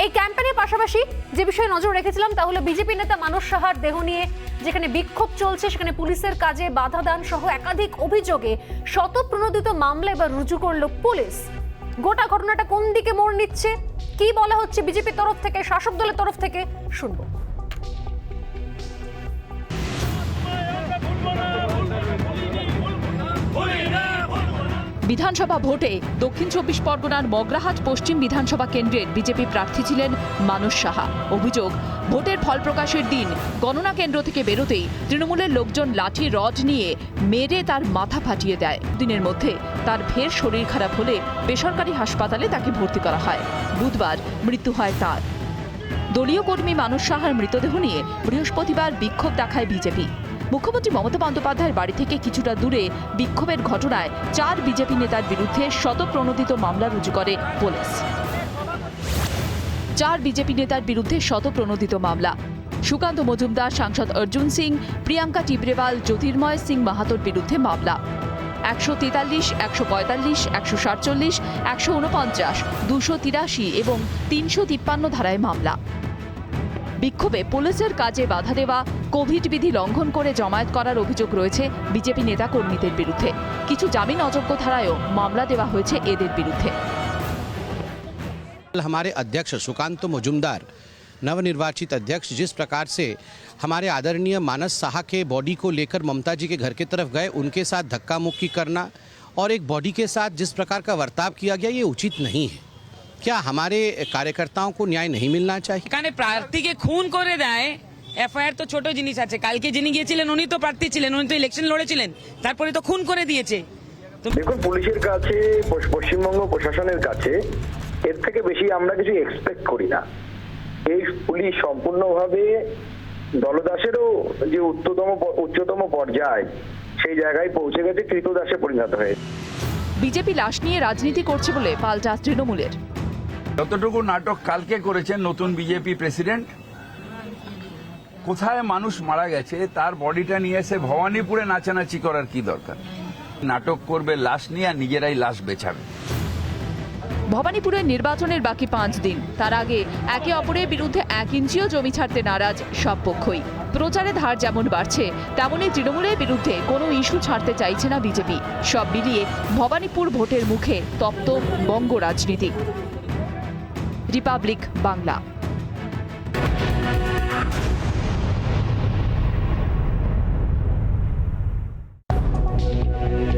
এই ক্যাম্পেইনের পাশাপাশি যে বিষয়ে নজর রেখেছিলাম তা হলো বিজেপি নেতা মানস সাহার দেহ নিয়ে যেখানে বিক্ষোভ চলছে সেখানে পুলিশের কাজে বাধা দান সহ একাধিক অভিযোগে শতপ্রণোদিত মামলা এবার রুজু করল পুলিশ। গোটা ঘটনাটা কোন দিকে মোড় নিচ্ছে, কি বলা হচ্ছে বিজেপির তরফ থেকে, শাসক দলের তরফ থেকে, শুনবো। বিধানসভা ভোটে দক্ষিণ 24 পরগনার মগরাহাট পশ্চিম বিধানসভা কেন্দ্রের বিজেপি প্রার্থী ছিলেন মানস সাহা। অভিযোগ, ভোটের ফল প্রকাশের দিন গণনা কেন্দ্র থেকে বেরোতেই তৃণমূলের লোকজন লাঠি রড নিয়ে মেরে তার মাথা ফাটিয়ে দেয়। দিনের মধ্যে তার ফের শরীর খারাপ হলে বেসরকারি হাসপাতালে তাকে ভর্তি করা হয়। বুধবার মৃত্যু হয় তার। দলীয় কর্মী মানস সাহার মৃতদেহ নিয়ে বৃহস্পতিবার বিক্ষোভ দেখায় বিজেপি। মুখ্যমন্ত্রী মমতা বন্দ্যোপাধ্যায়ের বাড়ি থেকে কিছুটা দূরে বিক্ষোভের ঘটনায় 4 বিজেপি নেতার বিরুদ্ধে শতপ্রণোদিত মামলা রুজু করে পুলিশ। 4 বিজেপি নেতার বিরুদ্ধে শতপ্রণোদিত মামলা। সুকান্ত মজুমদার, সাংসদ অর্জুন সিং, প্রিয়াঙ্কা টিব্রেওয়াল, জ্যোতির্ময় সিং মাহাতোর বিরুদ্ধে মামলা। 143, 145, 147, 149, 283 এবং 353 ধারায় মামলা। বিক্ষোভে পুলিশের কাজে বাধা দেওয়া, কোভিড বিধি লঙ্ঘন করে জমায়েত করার অভিযোগ রয়েছে বিজেপি নেতা কর্মীদের বিরুদ্ধে। কিছু জামিন অযোগ্য ধারায়ও মামলা দেওয়া হয়েছে এদের বিরুদ্ধে। हमारे अध्यक्ष सुकांत मजुमदार नवनिर्वाचित अध्यक्ष जिस प्रकार से हमारे आदरणीय मानस साहा के बॉडी को लेकर ममता जी के घर की तरफ गए, उनके साथ धक्का मुक्की करना और एक बॉडी के साथ जिस प्रकार का बर्ताव किया गया, ये उचित नहीं है। क्या हमारे कार्यकर्ताओं को न्याय नहीं मिलना चाहिए? এখানে প্রার্থীকে খুন করে দেয়, এফআইআর তো ছোট জিনিস আছে। কালকে যিনি গিয়েছিলেন উনি তো প্রার্থী ছিলেন, উনি তো ইলেকশন লড়েছিলেন, তারপরে তো খুন করে দিয়েছে। দেখুন, পুলিশের কাছে, পশ্চিমবঙ্গ প্রশাসনের কাছে এর থেকে বেশি আমরা কিছু এক্সপেক্ট করি না। এই পুলিশ সম্পূর্ণভাবে দলদাসেরও যে উচ্চতম পর্যায় সেই জায়গায় পৌঁছে গেছে, কৃতদাসে পরিণত হয়েছে। বিজেপি লাশ নিয়ে রাজনীতি করছে বলে পাল্টা তৃণমূলের। যতটুকু নাটক কালকে করেছেন নতুন বিজেপি প্রেসিডেন্ট, কোথায় মানুষ মারা গেছে তার বডিটা নিয়ে এসে ভবানীপুরে নাচানাচি করার কি দরকার? নাটক করবে লাশ নিয়ে আর নিজেরাই লাশ বেচাবে। ভবানীপুরের নির্বাচনের বাকি 5 দিন, তার আগে একে অপরের বিরুদ্ধে 1 ইঞ্চিও জমি ছাড়তে নারাজ সব পক্ষই। প্রচারের ধার যেমন বাড়ছে তেমনই তৃণমূলের বিরুদ্ধে কোনো ইস্যু ছাড়তে চাইছে না বিজেপি। সব মিলিয়ে ভবানীপুর ভোটের মুখে তপ্ত বঙ্গ রাজনীতি। রিপাবলিক বাংলা।